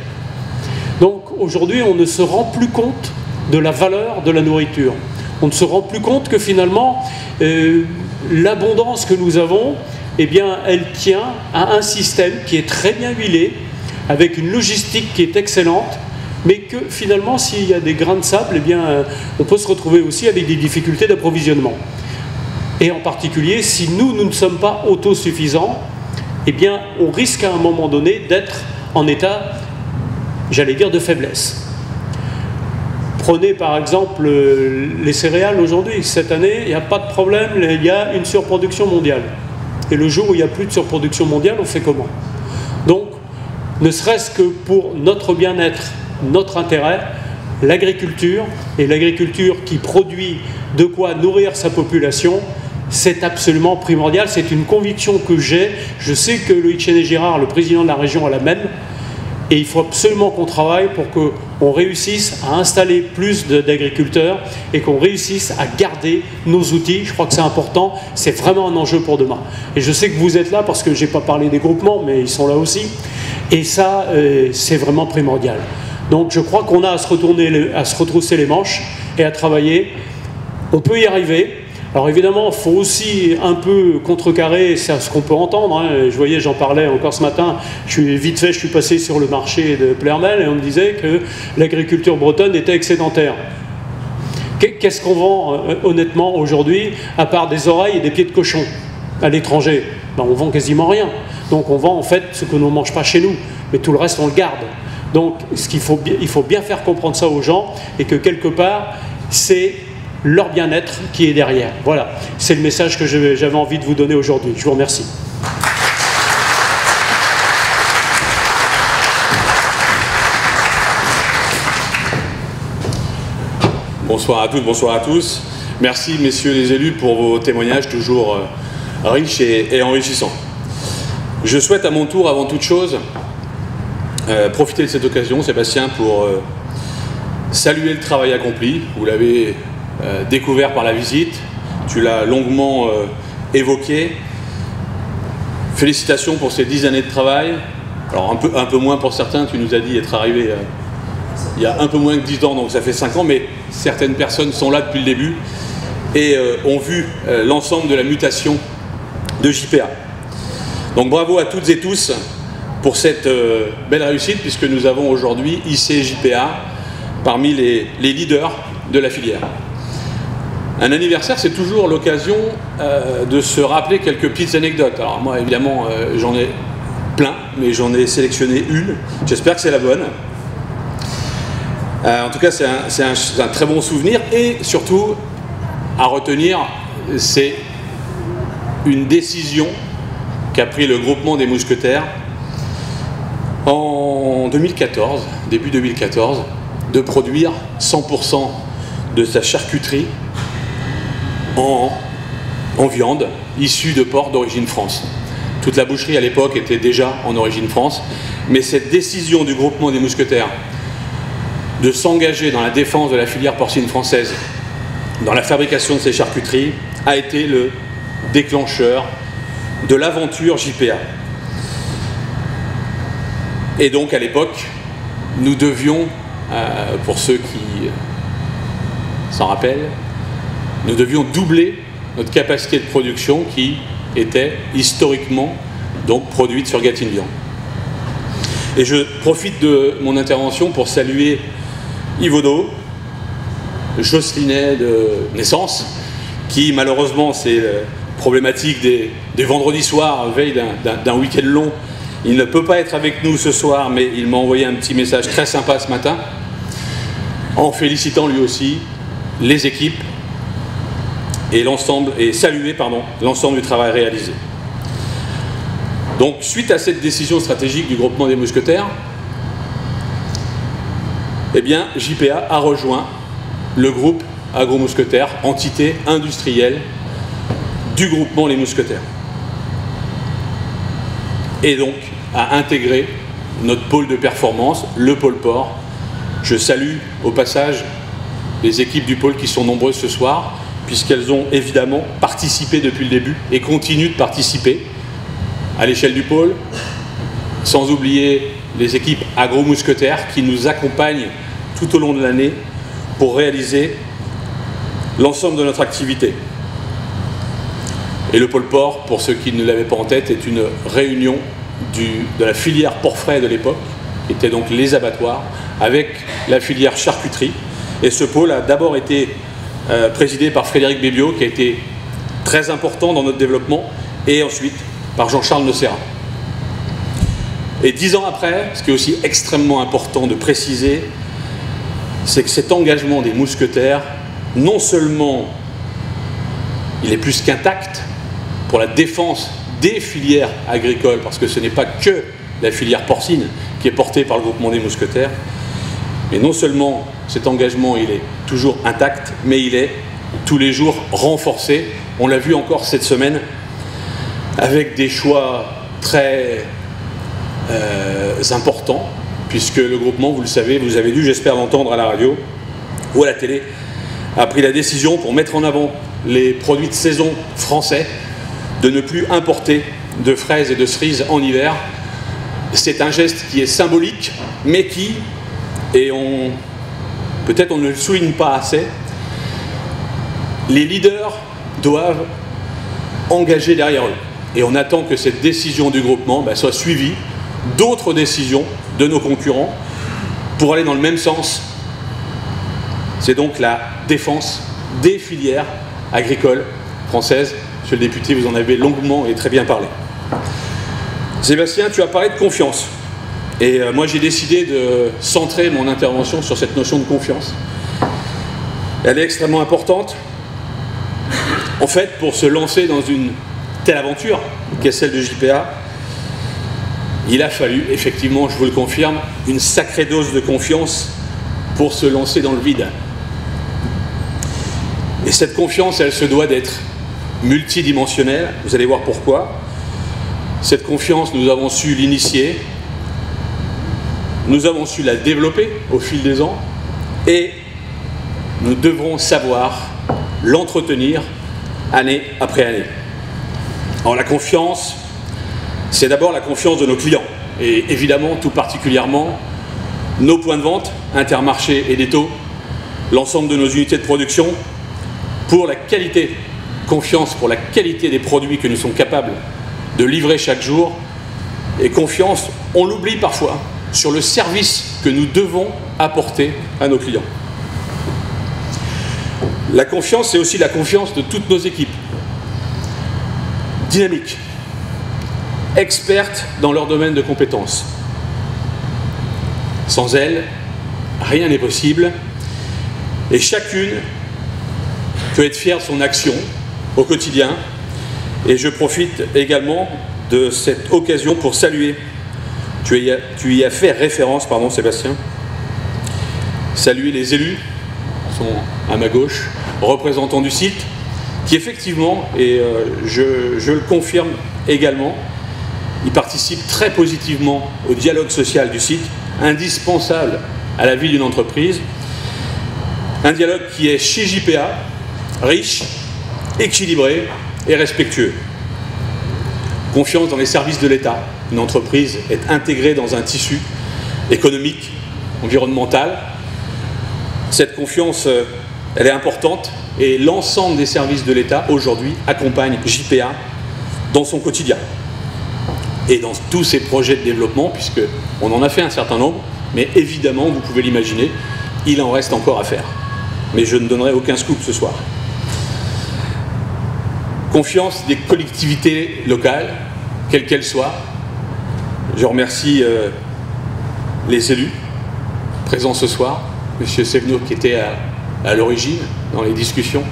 Speaker 4: Donc, aujourd'hui, on ne se rend plus compte de la valeur de la nourriture. On ne se rend plus compte que finalement, l'abondance que nous avons, eh bien, elle tient à un système qui est très bien huilé, avec une logistique qui est excellente, mais que finalement, s'il y a des grains de sable, eh bien, on peut se retrouver aussi avec des difficultés d'approvisionnement. Et en particulier, si nous ne sommes pas autosuffisants, eh bien, on risque à un moment donné d'être en état, j'allais dire, de faiblesse. Prenez par exemple les céréales aujourd'hui. Cette année, il n'y a pas de problème, il y a une surproduction mondiale. Et le jour où il n'y a plus de surproduction mondiale, on fait comment? Donc, ne serait-ce que pour notre bien-être, notre intérêt, l'agriculture, et l'agriculture qui produit de quoi nourrir sa population, c'est absolument primordial. C'est une conviction que j'ai. Je sais que Loïc Chenet-Girard, le président de la région, a la même. Et il faut absolument qu'on travaille pour qu'on réussisse à installer plus d'agriculteurs et qu'on réussisse à garder nos outils. Je crois que c'est important, c'est vraiment un enjeu pour demain. Et je sais que vous êtes là parce que je n'ai pas parlé des groupements, mais ils sont là aussi. Et ça, c'est vraiment primordial. Donc je crois qu'on a à se retrousser les manches et à travailler. On peut y arriver. Alors évidemment, il faut aussi un peu contrecarrer ce qu'on peut entendre. Hein. Je voyais, j'en parlais encore ce matin, vite fait, je suis passé sur le marché de Plermel et on me disait que l'agriculture bretonne était excédentaire. Qu'est-ce qu'on vend honnêtement aujourd'hui, à part des oreilles et des pieds de cochon à l'étranger? Ben, on vend quasiment rien. Donc on vend en fait ce que l'on ne mange pas chez nous, mais tout le reste on le garde. Donc il faut bien faire comprendre ça aux gens et que quelque part, c'est leur bien-être qui est derrière. Voilà, c'est le message que j'avais envie de vous donner aujourd'hui. Je vous remercie.
Speaker 5: Bonsoir à toutes, bonsoir à tous. Merci, messieurs les élus, pour vos témoignages toujours riches et enrichissants. Je souhaite à mon tour, avant toute chose, profiter de cette occasion, Sébastien, pour saluer le travail accompli. Vous l'avez découvert par la visite, tu l'as longuement évoqué. Félicitations pour ces 10 années de travail. Alors un peu moins pour certains, tu nous as dit être arrivé il y a un peu moins que 10 ans, donc ça fait 5 ans, mais certaines personnes sont là depuis le début et ont vu l'ensemble de la mutation de JPA. Donc bravo à toutes et tous pour cette belle réussite, puisque nous avons aujourd'hui hissé JPA parmi les leaders de la filière. Un anniversaire, c'est toujours l'occasion de se rappeler quelques petites anecdotes. Alors moi, évidemment, j'en ai plein, mais j'en ai sélectionné une. J'espère que c'est la bonne. En tout cas, c'est un très bon souvenir. Et surtout, à retenir, c'est une décision qu'a pris le groupement des mousquetaires en 2014, début 2014, de produire 100% de sa charcuterie en viande issue de porcs d'origine France. Toute la boucherie à l'époque était déjà en origine France, mais cette décision du groupement des mousquetaires de s'engager dans la défense de la filière porcine française, dans la fabrication de ces charcuteries, a été le déclencheur de l'aventure JPA. Et donc à l'époque, nous devions, pour ceux qui s'en rappellent, nous devions doubler notre capacité de production qui était historiquement donc produite sur Gatineau. Et je profite de mon intervention pour saluer Yvaudot, Jocelynet de naissance, qui malheureusement, c'est problématique des vendredis soirs, veille d'un week-end long. Il ne peut pas être avec nous ce soir, mais il m'a envoyé un petit message très sympa ce matin, en félicitant lui aussi les équipes et saluer l'ensemble du travail réalisé. Donc, suite à cette décision stratégique du groupement des mousquetaires, eh bien, JPA a rejoint le groupe Agro-Mousquetaires, entité industrielle du groupement Les Mousquetaires. Et donc, a intégré notre pôle de performance, le pôle porc. Je salue au passage les équipes du pôle qui sont nombreuses ce soir, puisqu'elles ont évidemment participé depuis le début et continuent de participer à l'échelle du pôle, sans oublier les équipes agro-mousquetaires qui nous accompagnent tout au long de l'année pour réaliser l'ensemble de notre activité. Et le pôle porc, pour ceux qui ne l'avaient pas en tête, est une réunion de la filière porc frais de l'époque, qui était donc les abattoirs, avec la filière charcuterie. Et ce pôle a d'abord été présidé par Frédéric Bébiot, qui a été très important dans notre développement, et ensuite par Jean-Charles Nocera. Et 10 ans après, ce qui est aussi extrêmement important de préciser, c'est que cet engagement des mousquetaires, non seulement il est plus qu'intact pour la défense des filières agricoles, parce que ce n'est pas que la filière porcine qui est portée par le groupement des mousquetaires, mais non seulement cet engagement il est toujours intact, mais il est tous les jours renforcé. On l'a vu encore cette semaine avec des choix très importants, puisque le groupement, vous le savez, vous avez dû, j'espère, l'entendre à la radio ou à la télé, a pris la décision pour mettre en avant les produits de saison français, de ne plus importer de fraises et de cerises en hiver. C'est un geste qui est symbolique, mais qui, et peut-être on ne le souligne pas assez, les leaders doivent engager derrière eux. Et on attend que cette décision du groupement soit suivie d'autres décisions de nos concurrents pour aller dans le même sens. C'est donc la défense des filières agricoles françaises. Monsieur le député, vous en avez longuement et très bien parlé. Sébastien, tu as parlé de confiance. Et moi, j'ai décidé de centrer mon intervention sur cette notion de confiance. Elle est extrêmement importante. En fait, pour se lancer dans une telle aventure qu'est celle de JPA, il a fallu, effectivement, je vous le confirme, une sacrée dose de confiance pour se lancer dans le vide. Et cette confiance, elle se doit d'être multidimensionnelle. Vous allez voir pourquoi. Cette confiance, nous avons su l'initier, nous avons su la développer au fil des ans, et nous devrons savoir l'entretenir année après année. Alors la confiance, c'est d'abord la confiance de nos clients. Et évidemment, tout particulièrement, nos points de vente, Intermarché et Netto, l'ensemble de nos unités de production, pour la qualité, confiance pour la qualité des produits que nous sommes capables de livrer chaque jour, et confiance, on l'oublie parfois, sur le service que nous devons apporter à nos clients. La confiance, c'est aussi la confiance de toutes nos équipes. Dynamiques, expertes dans leur domaine de compétences. Sans elles, rien n'est possible, et chacune peut être fière de son action au quotidien. Et je profite également de cette occasion pour saluer, tu y as fait référence, pardon Sébastien, saluer les élus, qui sont à ma gauche, représentants du site, qui effectivement, et je le confirme également, ils participent très positivement au dialogue social du site, indispensable à la vie d'une entreprise. Un dialogue qui est chez JPA, riche, équilibré et respectueux. Confiance dans les services de l'État. Une entreprise est intégrée dans un tissu économique, environnemental. Cette confiance, elle est importante et l'ensemble des services de l'État aujourd'hui accompagnent JPA dans son quotidien et dans tous ses projets de développement, puisqu'on en a fait un certain nombre, mais évidemment, vous pouvez l'imaginer, il en reste encore à faire. Mais je ne donnerai aucun scoop ce soir. Confiance des collectivités locales, quelles qu'elles soient. Je remercie les élus présents ce soir, M. Sévenot qui était à l'origine dans les discussions,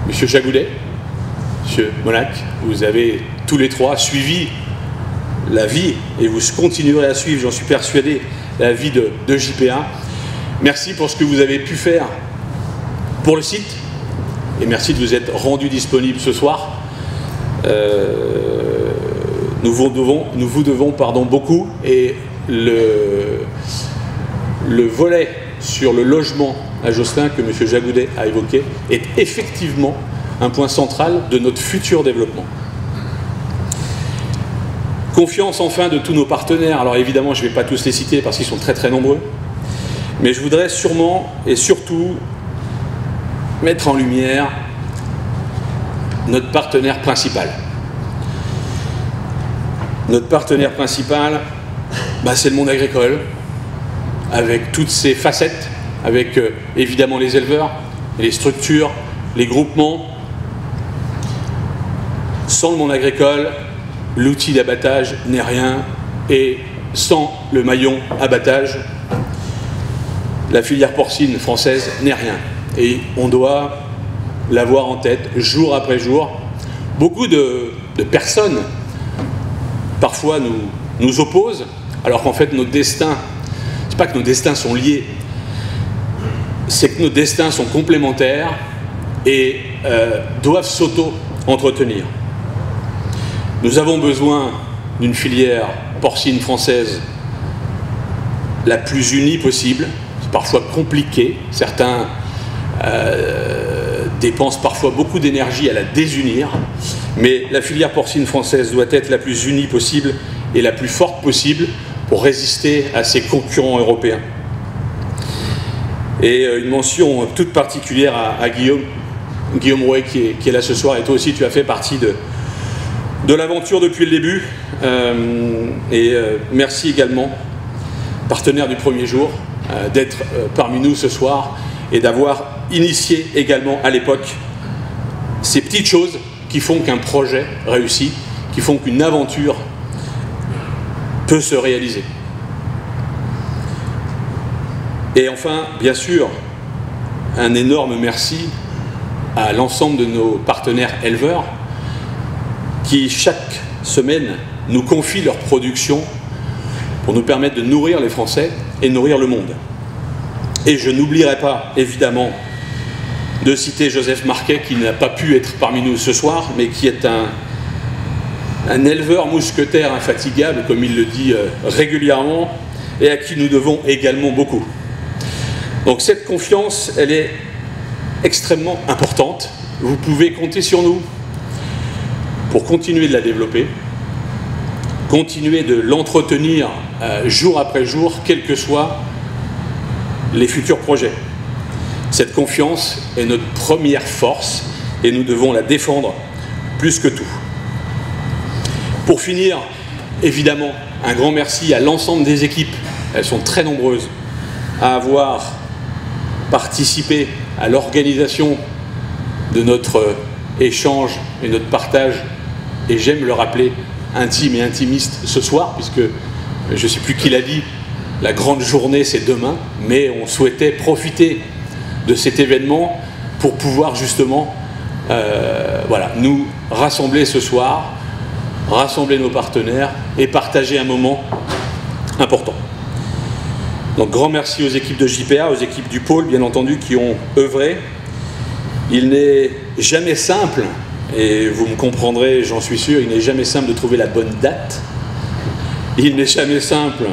Speaker 5: M. Jagoudet, M. Monac, vous avez tous les trois suivi la vie, et vous continuerez à suivre, j'en suis persuadé, la vie de JPA. Merci pour ce que vous avez pu faire pour le site, et merci de vous être rendu disponible ce soir. Nous vous devons beaucoup, et le volet sur le logement à Josselin que M. Jagoudet a évoqué est effectivement un point central de notre futur développement. Confiance enfin de tous nos partenaires. Alors évidemment, je ne vais pas tous les citer parce qu'ils sont très très nombreux, mais je voudrais sûrement et surtout mettre en lumière notre partenaire principal. Notre partenaire principal, c'est le monde agricole, avec toutes ses facettes, avec évidemment les éleveurs, les structures, les groupements. Sans le monde agricole, l'outil d'abattage n'est rien, et sans le maillon abattage, la filière porcine française n'est rien. Et on doit l'avoir en tête jour après jour. Beaucoup de personnes parfois nous opposent, alors qu'en fait nos destins, c'est pas que nos destins sont liés, c'est que nos destins sont complémentaires et doivent s'auto-entretenir. Nous avons besoin d'une filière porcine française la plus unie possible. C'est parfois compliqué. Certains dépensent parfois beaucoup d'énergie à la désunir. Mais la filière porcine française doit être la plus unie possible et la plus forte possible pour résister à ses concurrents européens. Et une mention toute particulière à Guillaume Rouet qui est là ce soir. Et toi aussi, tu as fait partie de l'aventure depuis le début. Merci également, partenaire du premier jour, d'être parmi nous ce soir et d'avoir initié également à l'époque ces petites choses qui font qu'un projet réussit, qui font qu'une aventure peut se réaliser. Et enfin, bien sûr, un énorme merci à l'ensemble de nos partenaires éleveurs qui, chaque semaine, nous confient leur production pour nous permettre de nourrir les Français et nourrir le monde. Et je n'oublierai pas, évidemment, de citer Joseph Marquet, qui n'a pas pu être parmi nous ce soir, mais qui est un éleveur mousquetaire infatigable, comme il le dit régulièrement, et à qui nous devons également beaucoup. Donc cette confiance, elle est extrêmement importante. Vous pouvez compter sur nous pour continuer de la développer. continuer de l'entretenir jour après jour, quels que soient les futurs projets. Cette confiance est notre première force et nous devons la défendre plus que tout. Pour finir, évidemment, un grand merci à l'ensemble des équipes, elles sont très nombreuses, à avoir participé à l'organisation de notre échange et notre partage, et j'aime le rappeler, intime et intimiste ce soir, puisque je ne sais plus qui l'a dit, la grande journée c'est demain, mais on souhaitait profiter de cet événement pour pouvoir justement voilà, nous rassembler ce soir, rassembler nos partenaires et partager un moment important. Donc grand merci aux équipes de JPA, aux équipes du pôle bien entendu qui ont œuvré. Il n'est jamais simple, et vous me comprendrez, j'en suis sûr, il n'est jamais simple de trouver la bonne date. Il n'est jamais simple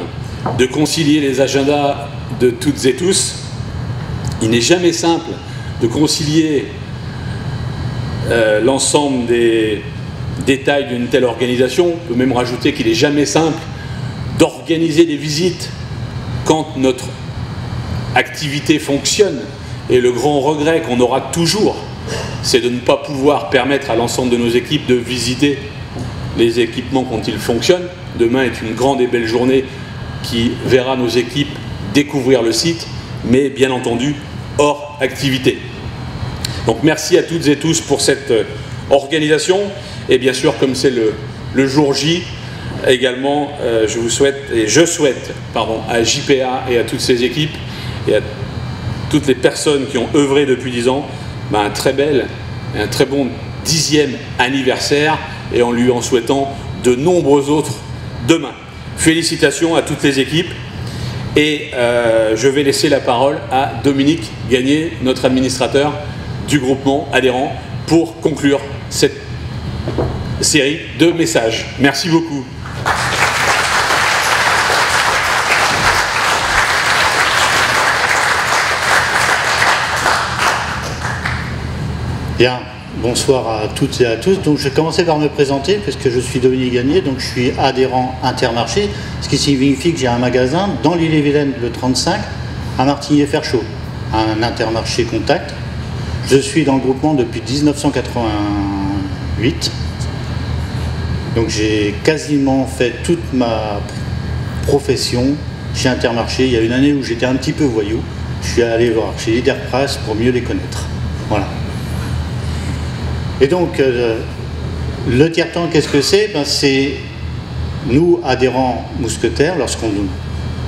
Speaker 5: de concilier les agendas de toutes et tous. Il n'est jamais simple de concilier l'ensemble des détails d'une telle organisation. On peut même rajouter qu'il n'est jamais simple d'organiser des visites quand notre activité fonctionne. Et le grand regret qu'on aura toujours, c'est de ne pas pouvoir permettre à l'ensemble de nos équipes de visiter les équipements quand ils fonctionnent. Demain est une grande et belle journée qui verra nos équipes découvrir le site, mais bien entendu hors activité. Donc merci à toutes et tous pour cette organisation, et bien sûr comme c'est le jour J, également je souhaite à JPA et à toutes ses équipes et à toutes les personnes qui ont œuvré depuis 10 ans, un très bel et un très bon 10e anniversaire, et en lui en souhaitant de nombreux autres demain. Félicitations à toutes les équipes, et je vais laisser la parole à Dominique Gagné, notre administrateur du groupement adhérent, pour conclure cette série de messages. Merci beaucoup.
Speaker 6: Bien, bonsoir à toutes et à tous. Donc je vais commencer par me présenter, puisque je suis Dominique Gagné, donc je suis adhérent Intermarché, ce qui signifie que j'ai un magasin dans l'Ille-et-Vilaine, le 35, à Martigny-Ferchaud, un Intermarché Contact. Je suis dans le groupement depuis 1988, donc j'ai quasiment fait toute ma profession chez Intermarché. Il y a une année où j'étais un petit peu voyou, je suis allé voir chez Leader Price pour mieux les connaître. Voilà. Et donc, le tiers-temps, qu'est-ce que c'est? C'est nous, adhérents mousquetaires, lorsqu'on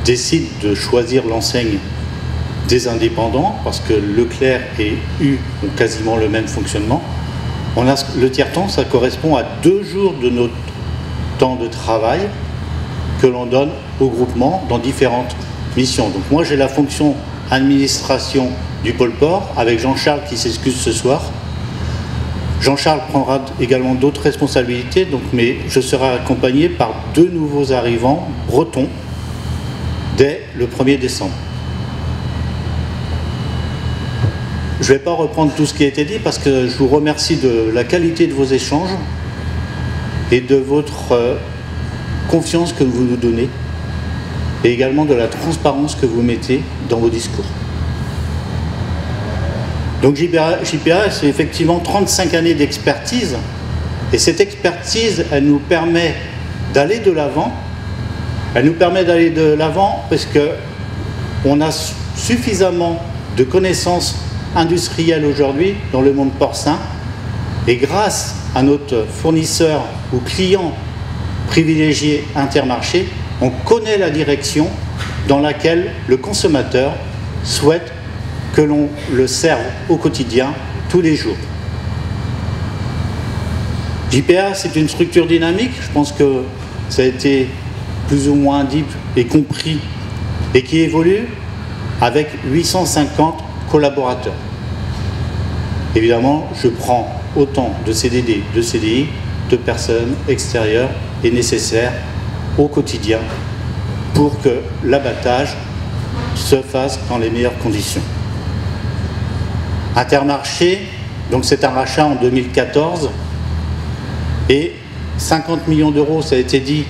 Speaker 6: décide de choisir l'enseigne des indépendants, parce que Leclerc et U ont quasiment le même fonctionnement, on a le tiers-temps, ça correspond à 2 jours de notre temps de travail que l'on donne au groupement dans différentes missions. Donc moi, j'ai la fonction administration du pôle port, avec Jean-Charles qui s'excuse ce soir. Jean-Charles prendra également d'autres responsabilités, donc, mais je serai accompagné par 2 nouveaux arrivants bretons dès le 1er décembre. Je ne vais pas reprendre tout ce qui a été dit parce que je vous remercie de la qualité de vos échanges et de votre confiance que vous nous donnez, et également de la transparence que vous mettez dans vos discours. Donc JPA, c'est effectivement 35 années d'expertise, et cette expertise, elle nous permet d'aller de l'avant. Elle nous permet d'aller de l'avant parce qu'on a suffisamment de connaissances industrielles aujourd'hui dans le monde porcin, et grâce à notre fournisseur ou client privilégié Intermarché, on connaît la direction dans laquelle le consommateur souhaite que l'on le serve au quotidien, tous les jours. JPA, c'est une structure dynamique, je pense que ça a été plus ou moins dit et compris, et qui évolue avec 850 collaborateurs. Évidemment, je prends autant de CDD, de CDI, de personnes extérieures et nécessaires au quotidien pour que l'abattage se fasse dans les meilleures conditions. Intermarché, donc c'est un rachat en 2014, et 50 millions d'euros, ça a été dit,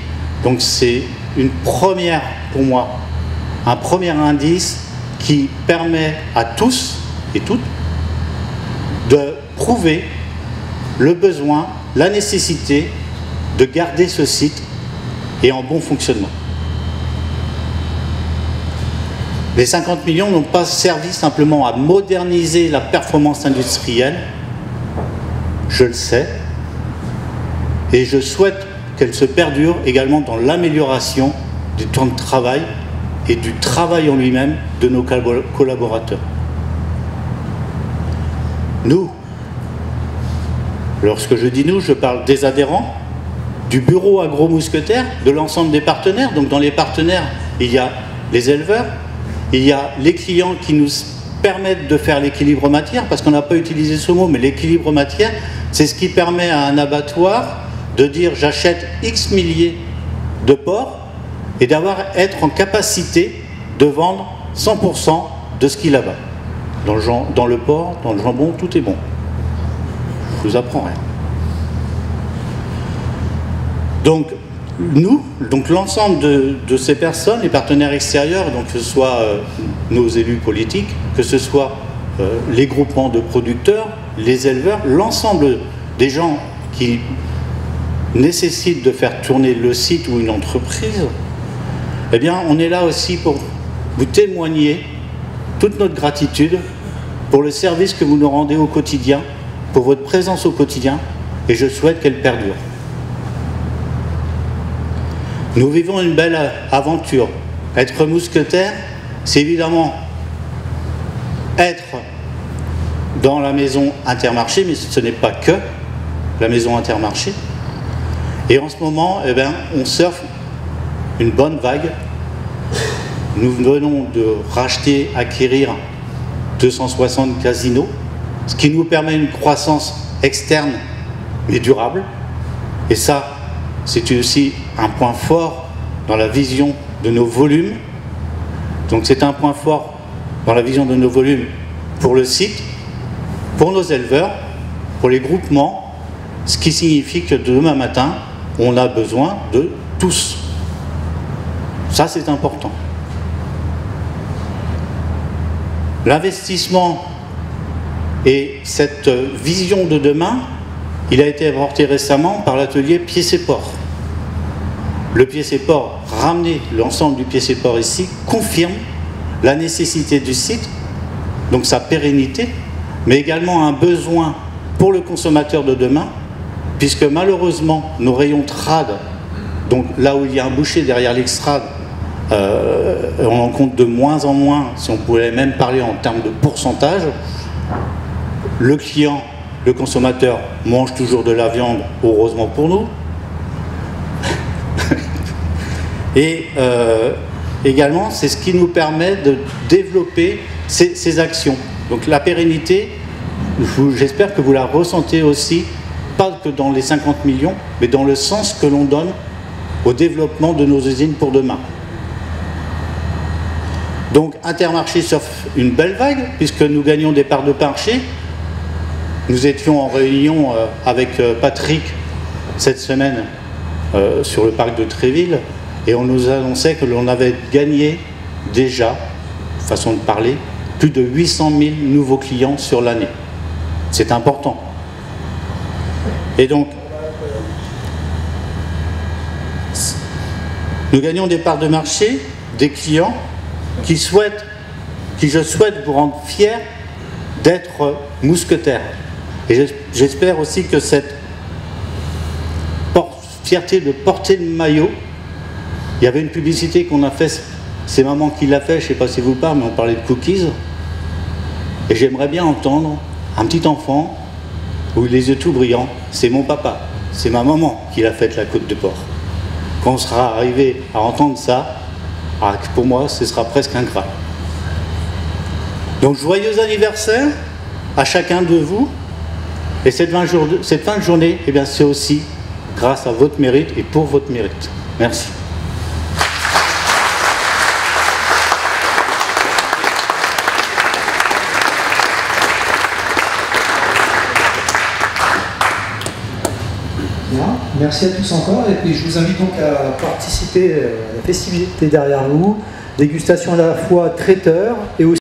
Speaker 6: Donc c'est une première, pour moi, un premier indice qui permet à tous et toutes de prouver le besoin, la nécessité de garder ce site et en bon fonctionnement. Les 50 millions n'ont pas servi simplement à moderniser la performance industrielle, je le sais, et je souhaite qu'elle se perdure également dans l'amélioration du temps de travail et du travail en lui-même de nos collaborateurs. Nous, lorsque je dis nous, je parle des adhérents, du bureau agro-mousquetaire, de l'ensemble des partenaires. Donc dans les partenaires, il y a les éleveurs, il y a les clients qui nous permettent de faire l'équilibre matière, parce qu'on n'a pas utilisé ce mot, mais l'équilibre matière, c'est ce qui permet à un abattoir de dire j'achète X milliers de porcs et être en capacité de vendre 100% de ce qu'il abat. Dans le porc, dans le jambon, tout est bon. Je vous apprends rien. Donc, l'ensemble de ces personnes, les partenaires extérieurs, donc que ce soit nos élus politiques, que ce soit les groupements de producteurs, les éleveurs, l'ensemble des gens qui nécessitent de faire tourner le site ou une entreprise, eh bien, on est là aussi pour vous témoigner toute notre gratitude pour le service que vous nous rendez au quotidien, pour votre présence au quotidien, et je souhaite qu'elle perdure. Nous vivons une belle aventure. Être mousquetaire, c'est évidemment être dans la maison Intermarché, mais ce n'est pas que la maison Intermarché. Et en ce moment, eh bien, on surfe une bonne vague. Nous venons de racheter, acquérir 260 casinos, ce qui nous permet une croissance externe mais durable. Et ça, c'est aussi un point fort dans la vision de nos volumes. Donc c'est un point fort dans la vision de nos volumes pour le site, pour nos éleveurs, pour les groupements, ce qui signifie que demain matin, on a besoin de tous. Ça, c'est important. L'investissement et cette vision de demain, il a été apporté récemment par l'atelier Pied-et-Port. Le Pied-et-Port, ramener l'ensemble du Pied-et-Port ici, confirme la nécessité du site, donc sa pérennité, mais également un besoin pour le consommateur de demain, puisque malheureusement, nos rayons trad, donc là où il y a un boucher derrière l'extrade, on en compte de moins en moins, si on pouvait même parler en termes de pourcentage. Le client, le consommateur, mange toujours de la viande, heureusement pour nous. Et également, c'est ce qui nous permet de développer ces actions. Donc la pérennité, j'espère que vous la ressentez aussi, pas que dans les 50 millions, mais dans le sens que l'on donne au développement de nos usines pour demain. Donc Intermarché surfe une belle vague, puisque nous gagnons des parts de marché. Nous étions en réunion avec Patrick cette semaine sur le parc de Tréville, et on nous annonçait que l'on avait gagné déjà, façon de parler, plus de 800 000 nouveaux clients sur l'année. C'est important. Et donc, nous gagnons des parts de marché, des clients qui je souhaite vous rendre fiers d'être mousquetaires. Et j'espère aussi que cette fierté de porter le maillot, il y avait une publicité qu'on a fait, c'est maman qui l'a fait, je ne sais pas si vous parlez, mais on parlait de cookies. Et j'aimerais bien entendre un petit enfant, où les yeux tout brillants, c'est mon papa, c'est ma maman qui l'a fait la côte de porc. Quand on sera arrivé à entendre ça, pour moi, ce sera presque un Graal. Donc, joyeux anniversaire à chacun de vous. Et cette fin de journée, eh bien, c'est aussi grâce à votre mérite et pour votre mérite. Merci.
Speaker 1: Bien. Merci à tous encore, et puis je vous invite donc à participer à la festivité derrière vous, dégustation à la fois traiteur et aussi